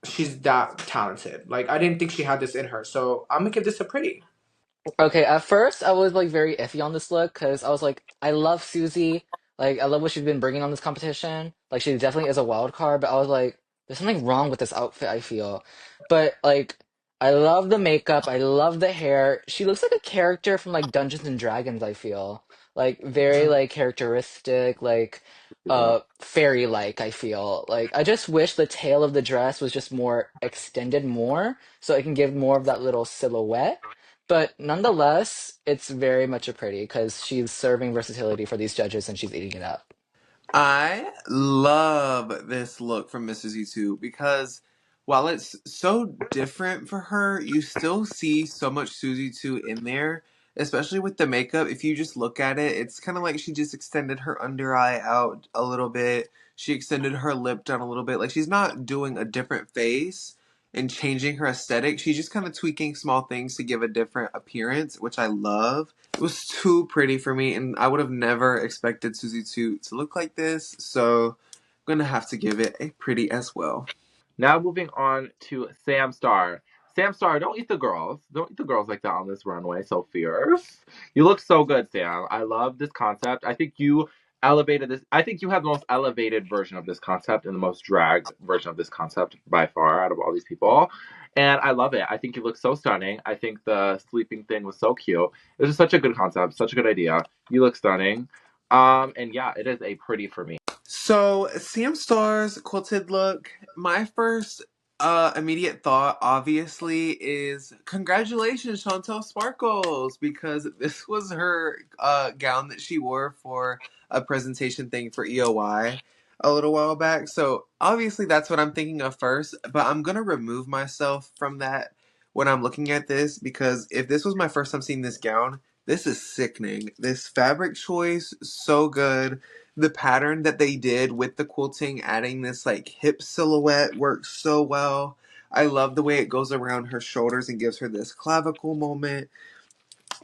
she's that talented. Like I didn't think she had this in her, so I'm gonna give this a pretty. Okay, at first I was like very iffy on this look because I was like, I love Susie. Like, I love what she's been bringing on this competition. Like, she definitely is a wild card, but I was like, there's something wrong with this outfit, I feel. But, like, I love the makeup. I love the hair. She looks like a character from, like, Dungeons and Dragons, I feel. Like, very, like, characteristic, like, fairy-like, I feel. Like, I just wish the tail of the dress was just more extended more so it can give more of that little silhouette. But nonetheless, it's very much a pretty because she's serving versatility for these judges and she's eating it up. I love this look from Mrs. E2 because while it's so different for her, you still see so much Susie 2 in there, especially with the makeup. If you just look at it, it's kind of like she just extended her under eye out a little bit. She extended her lip down a little bit. Like she's not doing a different face and changing her aesthetic. She's just kind of tweaking small things to give a different appearance, which I love. It was too pretty for me, and I would have never expected Susie to look like this, so I'm gonna have to give it a pretty as well. Now moving on to Sam Star. Sam Star, don't eat the girls. Don't eat the girls like that on this runway. So fierce. You look so good, Sam. I love this concept. I think you elevated this. I think you have the most elevated version of this concept and the most drag version of this concept by far out of all these people. And I love it. I think you look so stunning. I think the sleeping thing was so cute. It was just such a good concept, such a good idea. You look stunning. And yeah, it is a pretty for me. So, Sam Star's quilted look, my first immediate thought, obviously, is congratulations, Chantel Sparkles, because this was her gown that she wore for a presentation thing for EOY a little while back. So, obviously, that's what I'm thinking of first, but I'm going to remove myself from that when I'm looking at this, because if this was my first time seeing this gown, this is sickening. This fabric choice, so good. The pattern that they did with the quilting, adding this like hip silhouette, works so well. I love the way it goes around her shoulders and gives her this clavicle moment.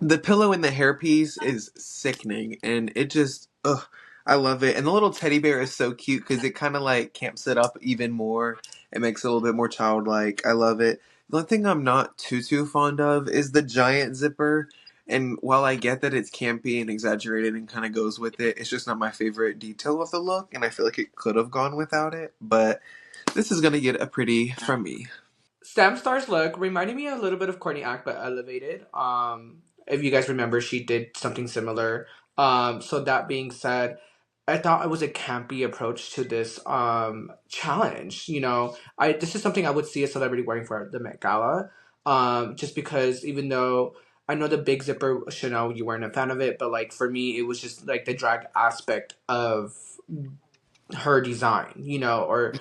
The pillow in the hairpiece is sickening, and it just, ugh, I love it. And the little teddy bear is so cute because it kind of like camps it up even more. It makes it a little bit more childlike. I love it. The only thing I'm not too fond of is the giant zipper. And while I get that it's campy and exaggerated and kind of goes with it, it's just not my favorite detail of the look, and I feel like it could have gone without it. But this is gonna get a pretty from me. Sam Star's look reminded me a little bit of Courtney Act, but elevated. If you guys remember, she did something similar. So that being said, I thought it was a campy approach to this challenge. You know, I this is something I would see a celebrity wearing for the Met Gala. Just because even though I know the big zipper Chanel, you weren't a fan of it, but like for me, it was just like the drag aspect of her design, you know, or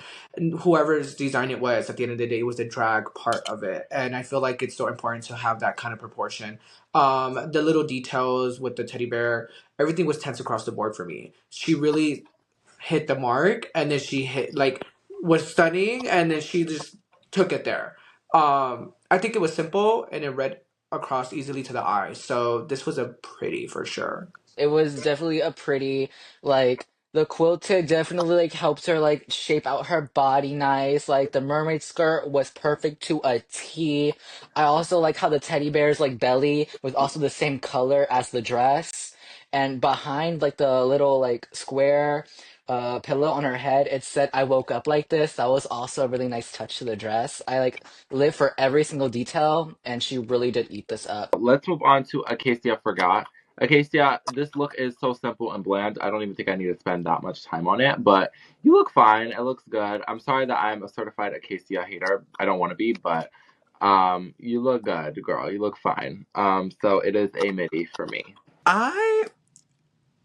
whoever's design it was. At the end of the day, it was the drag part of it, and I feel like it's so important to have that kind of proportion. The little details with the teddy bear, everything was tense across the board for me. She really hit the mark, and then she hit like was stunning, and then she just took it there. I think it was simple and it read across easily to the eye. So this was a pretty for sure. It was definitely a pretty, like, the quilted definitely like helps her like shape out her body nice. Like the mermaid skirt was perfect to a T. I also like how the teddy bear's like belly was also the same color as the dress. And behind like the little like square pillow on her head, it said I woke up like this. That was also a really nice touch to the dress. I like live for every single detail, and she really did eat this up. Let's move on to Acacia Forgot. Acacia, this look is so simple and bland. I don't even think I need to spend that much time on it, but you look fine. It looks good. I'm sorry that I'm a certified Acacia hater. I don't want to be, but you look good, girl. You look fine. So it is a midi for me. I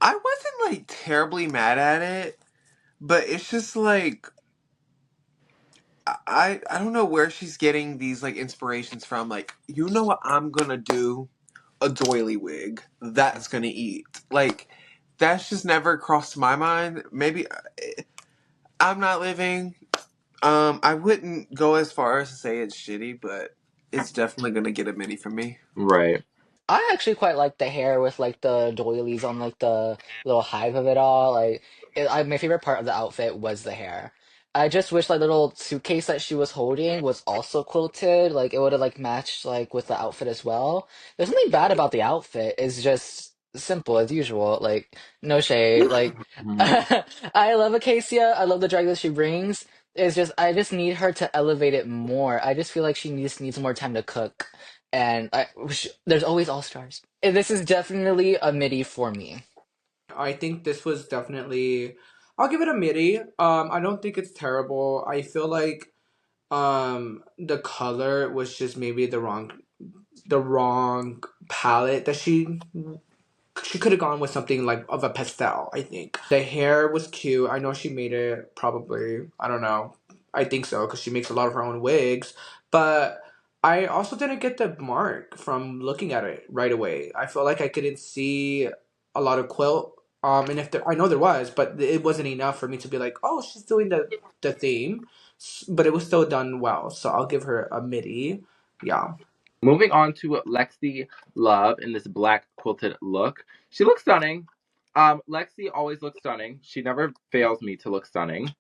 wasn't like terribly mad at it, but it's just like I don't know where she's getting these like inspirations from. Like, you know what I'm gonna do? A doily wig. That's gonna eat. Like, that's just never crossed my mind. Maybe I'm not living. I wouldn't go as far as to say it's shitty, but it's definitely gonna get a mini from me. Right. I actually quite like the hair with like the doilies on like the little hive of it all. My favorite part of the outfit was the hair. I just wish like the little suitcase that she was holding was also quilted. Like it would have like matched like with the outfit as well. There's nothing bad about the outfit. It's just simple as usual. Like no shade. Like I love Acacia. I love the drag that she brings. It's just I just need her to elevate it more. I just feel like she needs more time to cook. And there's always all stars. This is definitely a midi for me. I think this was definitely. I'll give it a midi. I don't think it's terrible. I feel like the color was just maybe the wrong palette that she could have gone with something like of a pastel, I think. The hair was cute. I know she made it probably. I don't know. I think so because she makes a lot of her own wigs. But I also didn't get the mark from looking at it right away. I feel like I couldn't see a lot of quilt. And if there, I know there was, but it wasn't enough for me to be like, oh, she's doing the theme. But it was still done well, so I'll give her a midi. Yeah. Moving on to Lexi Love in this black quilted look. She looks stunning. Lexi always looks stunning. She never fails me to look stunning.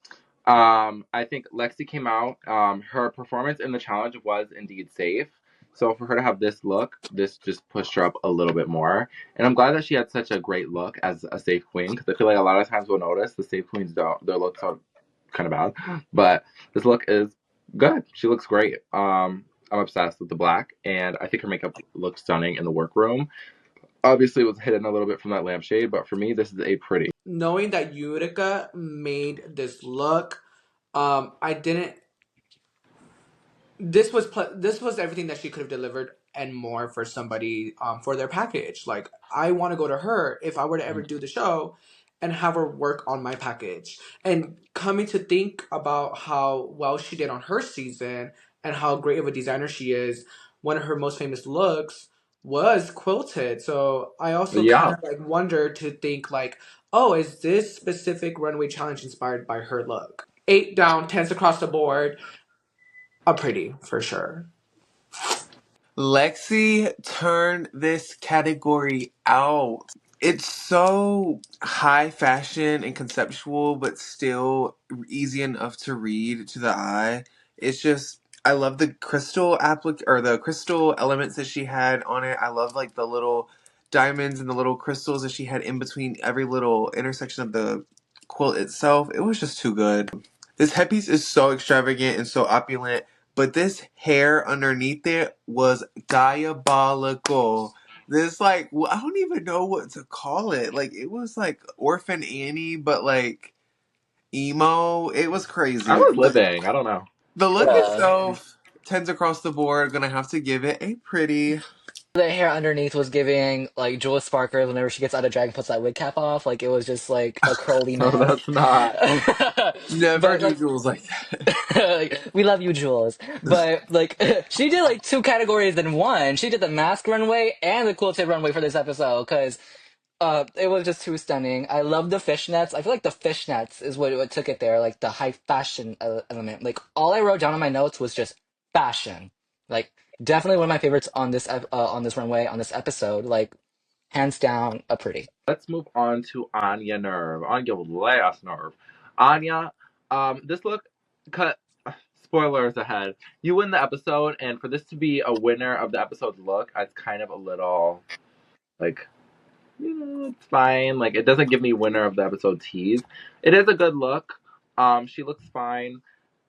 I think Lexi came out. Her performance in the challenge was indeed safe. So for her to have this look, this just pushed her up a little bit more. And I'm glad that she had such a great look as a safe queen, because I feel like a lot of times we'll notice the safe queens don't. Their looks are kind of bad, but this look is good. She looks great. I'm obsessed with the black, and I think her makeup looks stunning in the workroom. Obviously, it was hidden a little bit from that lampshade, but for me, this is a pretty. Knowing that Utica made this look, I didn't. This was everything that she could have delivered and more for somebody for their package. Like I want to go to her if I were to ever do the show and have her work on my package. And coming to think about how well she did on her season and how great of a designer she is, one of her most famous looks was quilted. So I also kind Yeah. of like wonder to think like, oh, is this specific runway challenge inspired by her look? 8 down, tens across the board. A pretty for sure. Lexi turned this category out. It's so high fashion and conceptual, but still easy enough to read to the eye. It's just, I love the crystal or the crystal elements that she had on it. I love like the little diamonds and the little crystals that she had in between every little intersection of the quilt itself. It was just too good. This headpiece is so extravagant and so opulent, but this hair underneath it was diabolical. This like I don't even know what to call it. Like it was like Orphan Annie, but like emo. It was I crazy. was living. I don't know. The look Yeah. itself, tens across the board. Gonna have to give it a pretty. The hair underneath was giving like Jewel Sparkers whenever she gets out of drag and puts that wig cap off. Like it was just like a curly No, mess. that's not. Never But do like, jewels like that. like we love you, Jules. But like she did like two categories in one. She did the mask runway and the quilted runway for this episode because It was just too stunning. I love the fishnets. I feel like the fishnets is what took it there, like the high fashion element. Like all I wrote down on my notes was just fashion. Like definitely one of my favorites on on this runway on this episode. Like hands down, a pretty. Let's move on to Anya Nerve. Anya last nerve. Anya, this look cut spoilers ahead. You win the episode, and for this to be a winner of the episode's look, it's kind of a little like it's fine. Like it doesn't give me winner of the episode tease. It is a good look. She looks fine.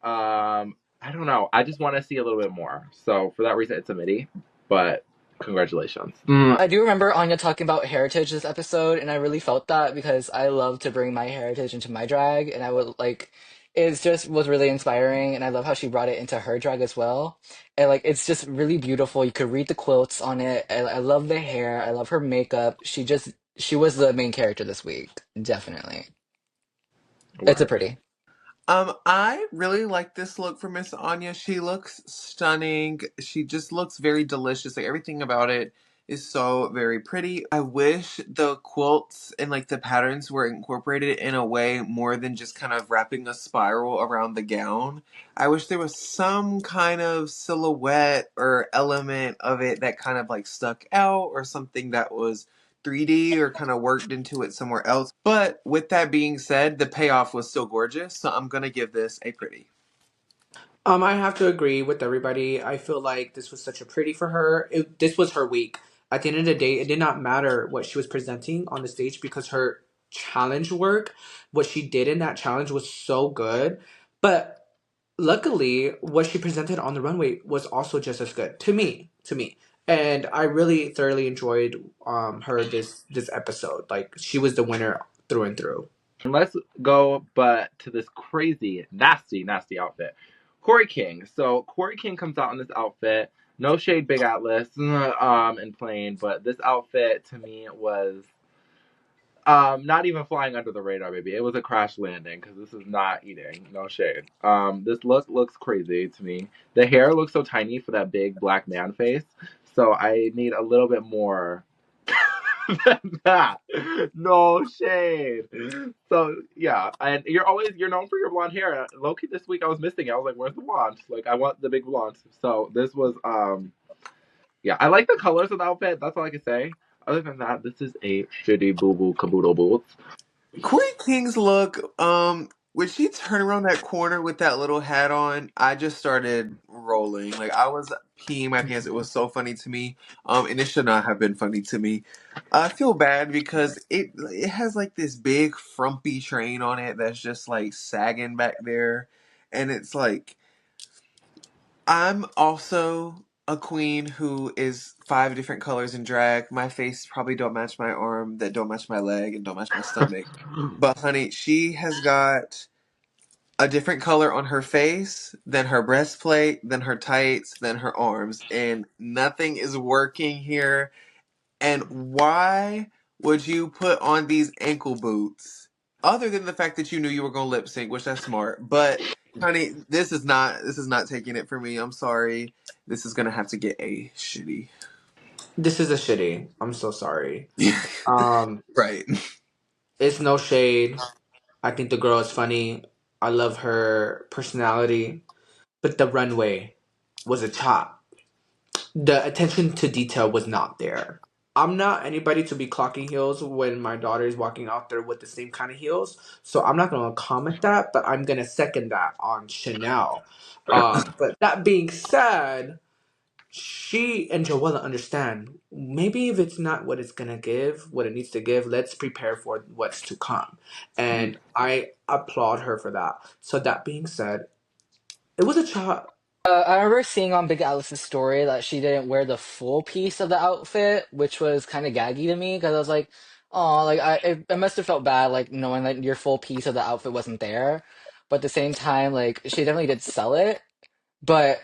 I don't know. I just want to see a little bit more. So for that reason, it's a midi. But congratulations. I do remember Anya talking about heritage this episode, and I really felt that because I love to bring my heritage into my drag, and I would like it's just was really inspiring, and I love how she brought it into her drag as well. And like it's just really beautiful. You could read the quotes on it. I love the hair. I love her makeup. She was the main character this week, definitely. It's a Word. pretty. I really like this look for Miss Anya. She looks stunning. She just looks very delicious. Like everything about it is so very pretty. I wish the quilts and like the patterns were incorporated in a way more than just kind of wrapping a spiral around the gown. I wish there was some kind of silhouette or element of it that kind of like stuck out or something that was 3D or kind of worked into it somewhere else. But with that being said, the payoff was still gorgeous, so I'm gonna give this a pretty. I have to agree with everybody. I feel like this was such a pretty for her. This was her week. At the end of the day, it did not matter what she was presenting on the stage because her challenge work, what she did in that challenge was so good. But luckily, what she presented on the runway was also just as good to me. To me, and I really thoroughly enjoyed her this episode. Like she was the winner through and through. Let's go, but to this crazy, nasty, nasty outfit. Corey King. So Corey King comes out in this outfit. No shade, Big Atlas, and plain, but this outfit to me was not even flying under the radar, baby. It was a crash landing because this is not eating. No shade. This look looks crazy to me. The hair looks so tiny for that big black man face. So I need a little bit more than that. No shade. So yeah, and you're known for your blonde hair. Loki this week I was missing it. I was like, where's the blonde? Like I want the big blonde. So this was yeah, I like the colors of the outfit. That's all I can say. Other than that, this is a shitty boo boo caboodle boots. Corey King's look, when she turned around that corner with that little hat on, I just started rolling. Like I was peeing my pants. It was so funny to me. And it should not have been funny to me. I feel bad because it has like this big frumpy train on it that's just like sagging back there. And it's like I'm also a queen who is 5 different colors in drag. My face probably don't match my arm, that don't match my leg, and don't match my stomach. But honey, she has got a different color on her face than her breastplate, than her tights, than her arms, and nothing is working here. And why would you put on these ankle boots? Other than the fact that you knew you were gonna lip sync, which that's smart. But honey, this is not taking it for me. I'm sorry. This is gonna have to get a shitty. This is a shitty. I'm so sorry. Um, Right. it's no shade. I think the girl is funny. I love her personality, but the runway was a chop. The attention to detail was not there. I'm not anybody to be clocking heels when my daughter is walking out there with the same kind of heels, so I'm not gonna comment that, but I'm gonna second that on Chanel. But that being said, she and Joella understand. Maybe if it's not what it's gonna give, what it needs to give, let's prepare for what's to come. And I applaud her for that. So that being said, it was a chop. I remember seeing on Big Alice's story that she didn't wear the full piece of the outfit, which was kind of gaggy to me because I was like, oh, like I must have felt bad, like knowing that your full piece of the outfit wasn't there. But at the same time, like she definitely did sell it, but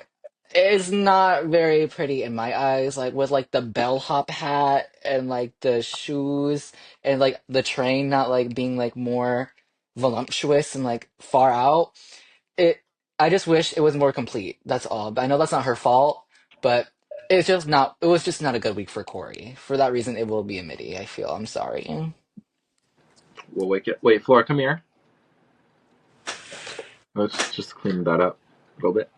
it's not very pretty in my eyes. Like with like the bellhop hat and like the shoes and like the train not like being like more voluptuous and like far out. It I just wish it was more complete. That's all. But I know that's not her fault, but It's just not. It was just not a good week for Corey. For that reason, it will be a midi. I feel. I'm sorry. We'll wait, Flora, come here. Let's just clean that up a little bit.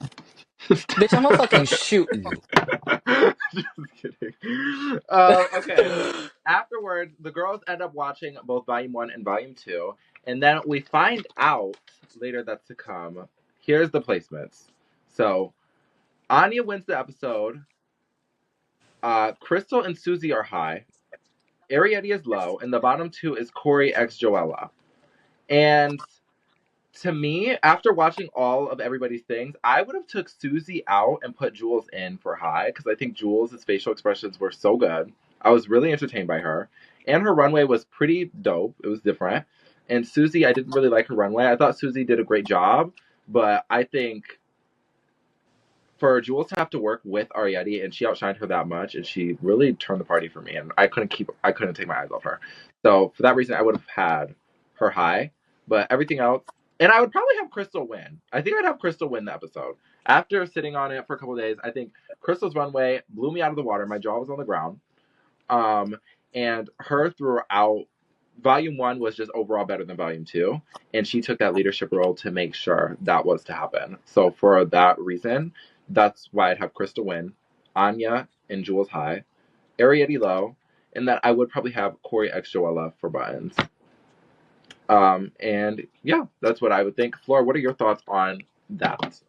Bitch, I'm gonna fucking shoot you. Just kidding. Okay. Afterwards, the girls end up watching both Volume 1 and Volume 2, and then we find out later that's to come. Here's the placements. So, Anya wins the episode. Crystal and Susie are high. Arietti is low, and the bottom two is Corey x Joella. And to me, after watching all of everybody's things, I would have took Susie out and put Jules in for high because I think Jules' facial expressions were so good. I was really entertained by her. And her runway was pretty dope. It was different. And Susie, I didn't really like her runway. I thought Susie did a great job, but I think for Jules to have to work with Arietti and she outshined her that much and she really turned the party for me and I couldn't take my eyes off her. So for that reason I would have had her high. But everything else, and I would probably have Crystal win. I think I'd have Crystal win the episode. After sitting on it for a couple of days, I think Crystal's runway blew me out of the water. My jaw was on the ground. And her throughout Volume 1 was just overall better than Volume 2. And she took that leadership role to make sure that was to happen. So for that reason, that's why I'd have Crystal win, Anya and Jules high, Arietti low, and that I would probably have Corey x Joella for buttons. And yeah, that's what I would think. Flora, what are your thoughts on that?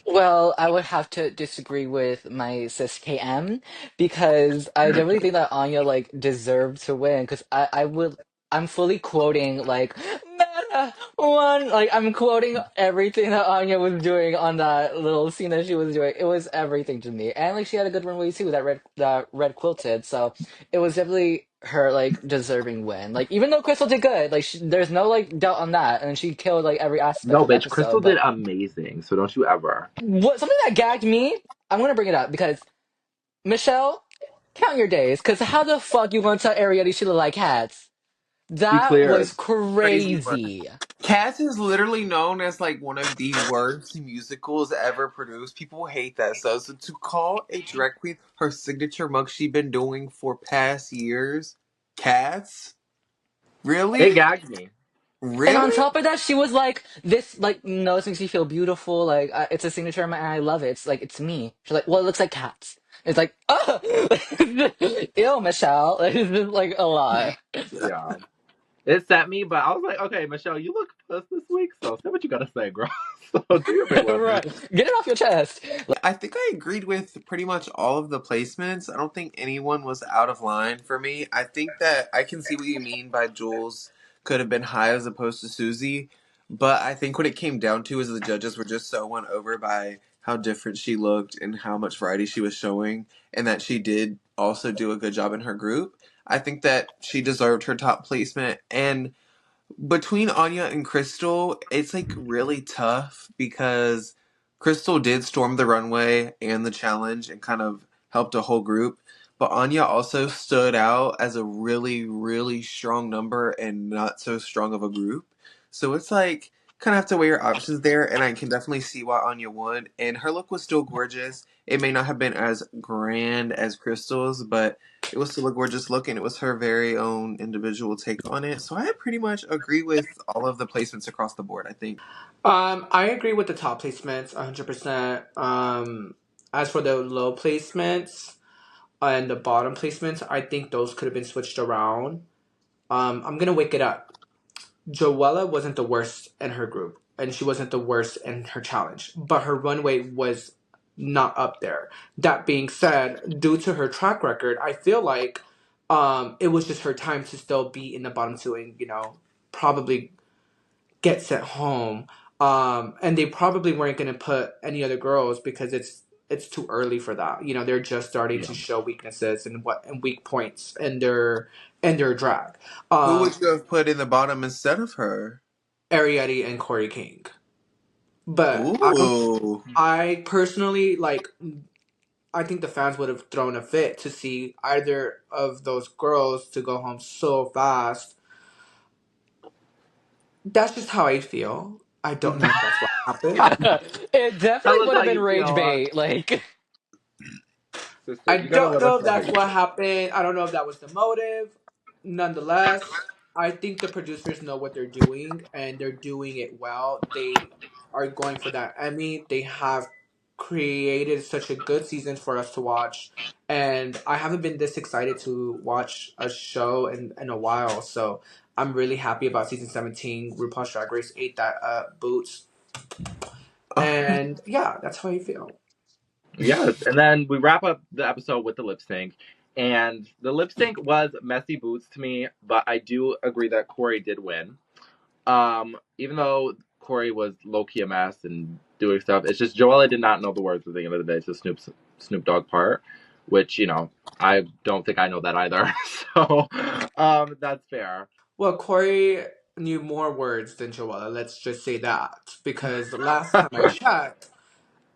Well, I would have to disagree with my sis KM because I definitely think that Anya like deserved to win because I'm fully quoting like Meta one like I'm quoting everything that Anya was doing on that little scene that she was doing. It was everything to me. And like she had a good runway too, that red quilted. So it was definitely her like deserving win. Like even though Crystal did good, like there's no like doubt on that and she killed like every aspect No, of the bitch, Crystal episode, did but amazing, so don't you ever. what something that gagged me, I'm gonna bring it up because Michelle, count your days. Because how the fuck you gonna tell Ariel she look like cats? She That was cleared. Crazy work. crazy. Cats is literally known as like one of the worst musicals ever produced. People hate that stuff. So to call a drag queen her signature mug she been doing for past years, Cats? It Really? gagged me. And on Really? top of that, she was like, "This like no, it makes me feel beautiful. Like it's a signature of mine, and I love it. It's like it's me." She's like, "Well, it looks like cats." It's like, oh, ew, Michelle. It's just like a lot. Yeah. It set me, but I was like, okay, Michelle, you look puss this week, so say what you gotta say, girl. So do your big one. Right, get it off your chest. I think I agreed with pretty much all of the placements. I don't think anyone was out of line for me. I think that I can see what you mean by Jules could have been high as opposed to Susie. But I think what it came down to is the judges were just so won over by how different she looked and how much variety she was showing, and that she did also do a good job in her group. I think that she deserved her top placement. And between Anya and Crystal, it's like really tough because Crystal did storm the runway and the challenge and kind of helped a whole group. But Anya also stood out as a really, really strong number and not so strong of a group. So it's like kind of have to weigh your options there. And I can definitely see why Anya won. And her look was still gorgeous. It may not have been as grand as Crystal's, but it was still a gorgeous look, and it was her very own individual take on it. So I pretty much agree with all of the placements across the board, I think. I agree with the top placements 100%. As for the low placements and the bottom placements, I think those could have been switched around. I'm gonna wake it up. Joella wasn't the worst in her group, and she wasn't the worst in her challenge, but her runway was not up there. That being said, due to her track record, I feel like it was just her time to still be in the bottom two and probably get sent home. And they probably weren't going to put any other girls because it's too early for that. They're just starting Yeah. to show weaknesses and weak points in their drag. Who would you have put in the bottom instead of her? Arietti and Corey King. But Ooh. I personally like. I think the fans would have thrown a fit to see either of those girls to go home so fast. That's just how I feel. I don't know if that's what happened. It definitely Tell us would how have been you rage feel. bait. Like sister. I You gotta don't let know us if know how that's you what feel. happened. I don't know if that was the motive. Nonetheless, I think the producers know what they're doing and they're doing it well. They are going for that Emmy. They have created such a good season for us to watch. And I haven't been this excited to watch a show in a while. So I'm really happy about season 17. RuPaul's Drag Race ate that boots. And yeah, that's how I feel. Yes, and then we wrap up the episode with the lip sync. And the lip sync was messy boots to me, but I do agree that Corey did win. Even though Corey was low key a mess and doing stuff, it's just Joella did not know the words at the end of the day to Snoop Dogg part, which I don't think I know that either. So that's fair. Well, Corey knew more words than Joella, let's just say that. Because the last time I checked,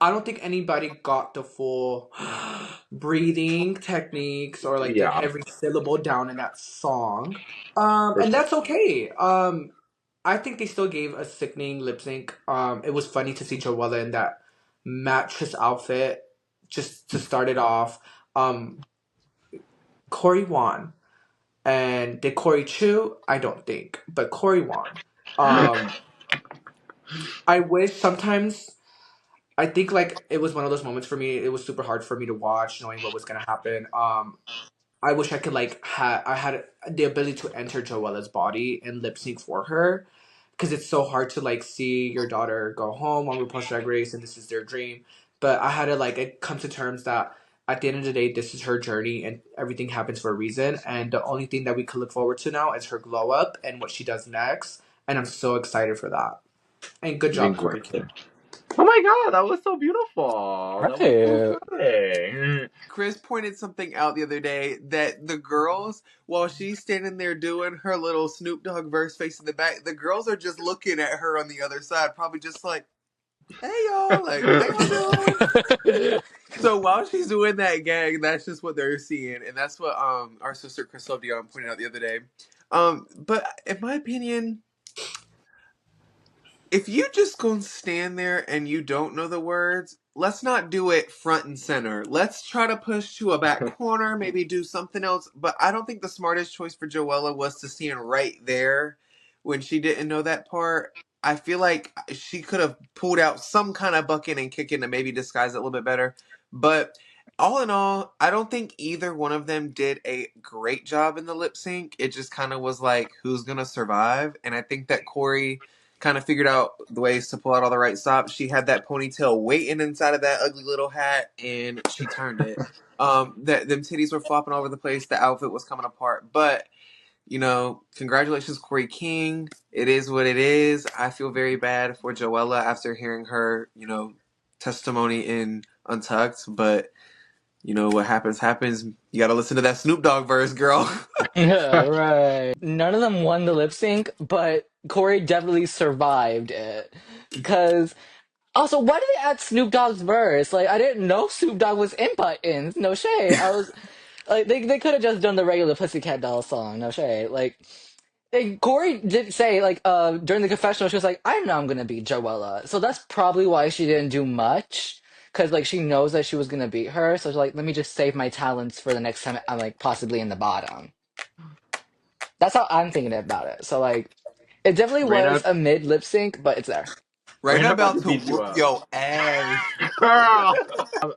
I don't think anybody got the full breathing techniques or like the Yeah, every syllable down in that song. for And sure. that's okay. I think they still gave a sickening lip sync. It was funny to see Joella in that mattress outfit just to start it off. Um, Corey won. And did Corey chew? I don't think, but Corey won. Um, I wish sometimes I think like it was one of those moments for me. It was super hard for me to watch, knowing what was gonna happen. I wish I could like I had the ability to enter Joella's body and lip sync for her, because it's so hard to like see your daughter go home on RuPaul's Drag Race and this is their dream. But I had to like it come to terms that at the end of the day, this is her journey and everything happens for a reason. And the only thing that we could look forward to now is her glow up and what she does next. And I'm so excited for that. And good job, Corey Exactly. King. Oh my god, that was so beautiful. That was so Right. good. Chris pointed something out the other day that the girls, while she's standing there doing her little Snoop Dogg verse face in the back, the girls are just looking at her on the other side, probably just like, "Hey y'all, like, how y'all doing?" So while she's doing that gag, that's just what they're seeing, and that's what our sister Crystal Dion pointed out the other day. But in my opinion, if you just gonna stand there and you don't know the words, let's not do it front and center. Let's try to push to a back corner, maybe do something else. But I don't think the smartest choice for Joella was to stand right there when she didn't know that part. I feel like she could have pulled out some kind of bucket and kick in to maybe disguise it a little bit better. But all in all, I don't think either one of them did a great job in the lip sync. It just kind of was like, who's gonna survive? And I think that Corey kind of figured out the ways to pull out all the right stops. She had that ponytail waiting inside of that ugly little hat, and she turned it. That them titties were flopping all over the place. The outfit was coming apart, but congratulations, Corey King. It is what it is. I feel very bad for Joella after hearing her, testimony in Untucked, but what happens happens. You got to listen to that Snoop Dogg verse, girl. Yeah, right. None of them won the lip sync, but Corey definitely survived it. Cause also, why did they add Snoop Dogg's verse? Like, I didn't know Snoop Dogg was in Buttons. No shade. I was like, they could have just done the regular Pussycat Doll song. No shade. Like, Corey did say like during the confessional she was like, I know I'm gonna beat Joella, so that's probably why she didn't do much, because like she knows that she was gonna beat her, so she's like, let me just save my talents for the next time I'm like possibly in the bottom. That's how I'm thinking about it. So like it definitely was Reina, a mid lip sync, but it's there. Right Reina about about to to beat you whoop up. your ass. Girl.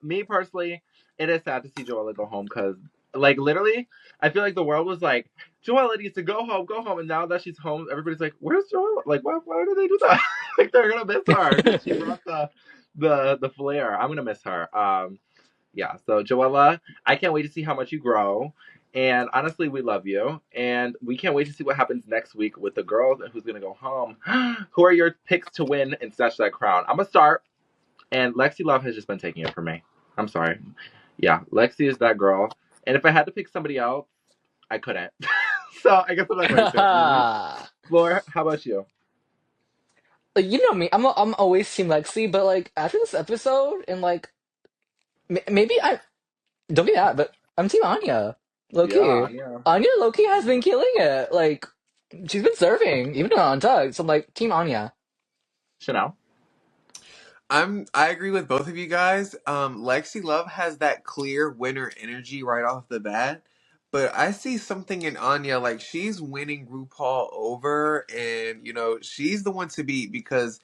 Me personally, it is sad to see Joella go home because, like, literally, I feel like the world was like, Joella needs to go home. And now that she's home, everybody's like, where's Joella? Like, why do they do that? Like, they're gonna miss her because she brought the flair. I'm gonna miss her. Yeah. So Joella, I can't wait to see how much you grow. And honestly, we love you. And we can't wait to see what happens next week with the girls and who's going to go home. Who are your picks to win and snatch that crown? I'm going to start. And Lexi Love has just been taking it from me. I'm sorry. Yeah, Lexi is that girl. And if I had to pick somebody else, I couldn't. So I guess I'm not going to. Floor, how about you? Like, you know me, I'm always Team Lexi, but like after this episode and like maybe I don't get that, but I'm Team Anya. Low Yeah, key. yeah. Anya low key has been killing it. Like she's been serving, even on Tug. So I'm like, Team Anya. Chanel? I agree with both of you guys. Lexi Love has that clear winner energy right off the bat. But I see something in Anya, like she's winning RuPaul over, and she's the one to beat because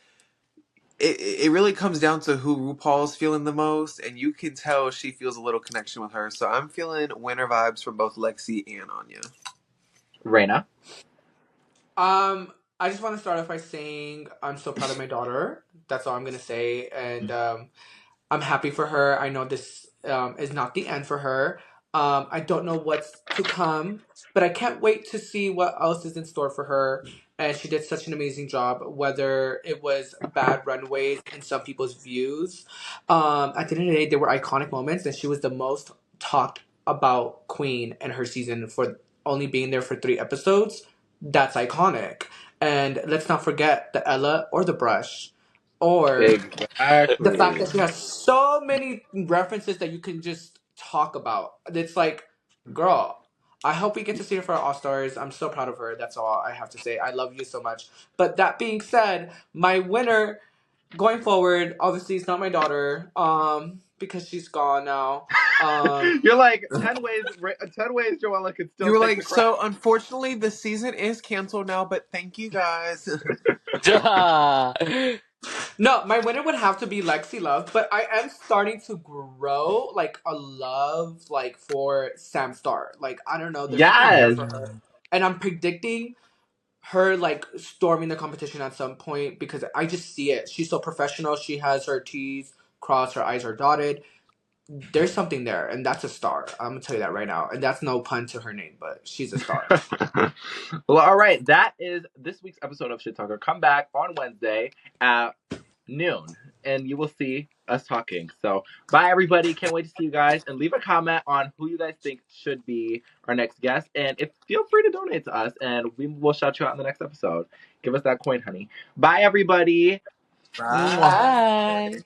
it really comes down to who RuPaul's feeling the most, and you can tell she feels a little connection with her. So I'm feeling winner vibes from both Lexi and Anya. Reina. I just want to start off by saying I'm so proud of my daughter. That's all I'm gonna say, and I'm happy for her. I know this is not the end for her. I don't know what's to come, but I can't wait to see what else is in store for her. And she did such an amazing job, whether it was bad runways in some people's views. At the end of the day, there were iconic moments, and she was the most talked about queen in her season for only being there for 3 episodes. That's iconic. And let's not forget the Ella or the brush or the fact Exactly. that she has so many references that you can just talk about. It's like, girl, I hope we get to see her for our All Stars. I'm so proud of her. That's all I have to say. I love you so much. But that being said, my winner going forward, obviously, it's not my daughter, because she's gone now. You're like 10 ways. 10 ways Joella could You still were take like, the crown. so unfortunately the season is canceled now, but thank you guys. No, my winner would have to be Lexi Love, but I am starting to grow like a love like for Sam Star. Like I don't know, there's something there Yes. for her, and I'm predicting her like storming the competition at some point because I just see it. She's so professional. She has her T's crossed, her I's are dotted. There's something there, and that's a star. I'm gonna tell you that right now, and that's no pun to her name, but she's a star. Well, all right. That is this week's episode of Shit Talker. Come back on Wednesday at noon, and you will see us talking. So, bye, everybody. Can't wait to see you guys. And leave a comment on who you guys think should be our next guest. And feel free to donate to us, and we will shout you out in the next episode. Give us that coin, honey. Bye, everybody. Bye. Mwah. Bye.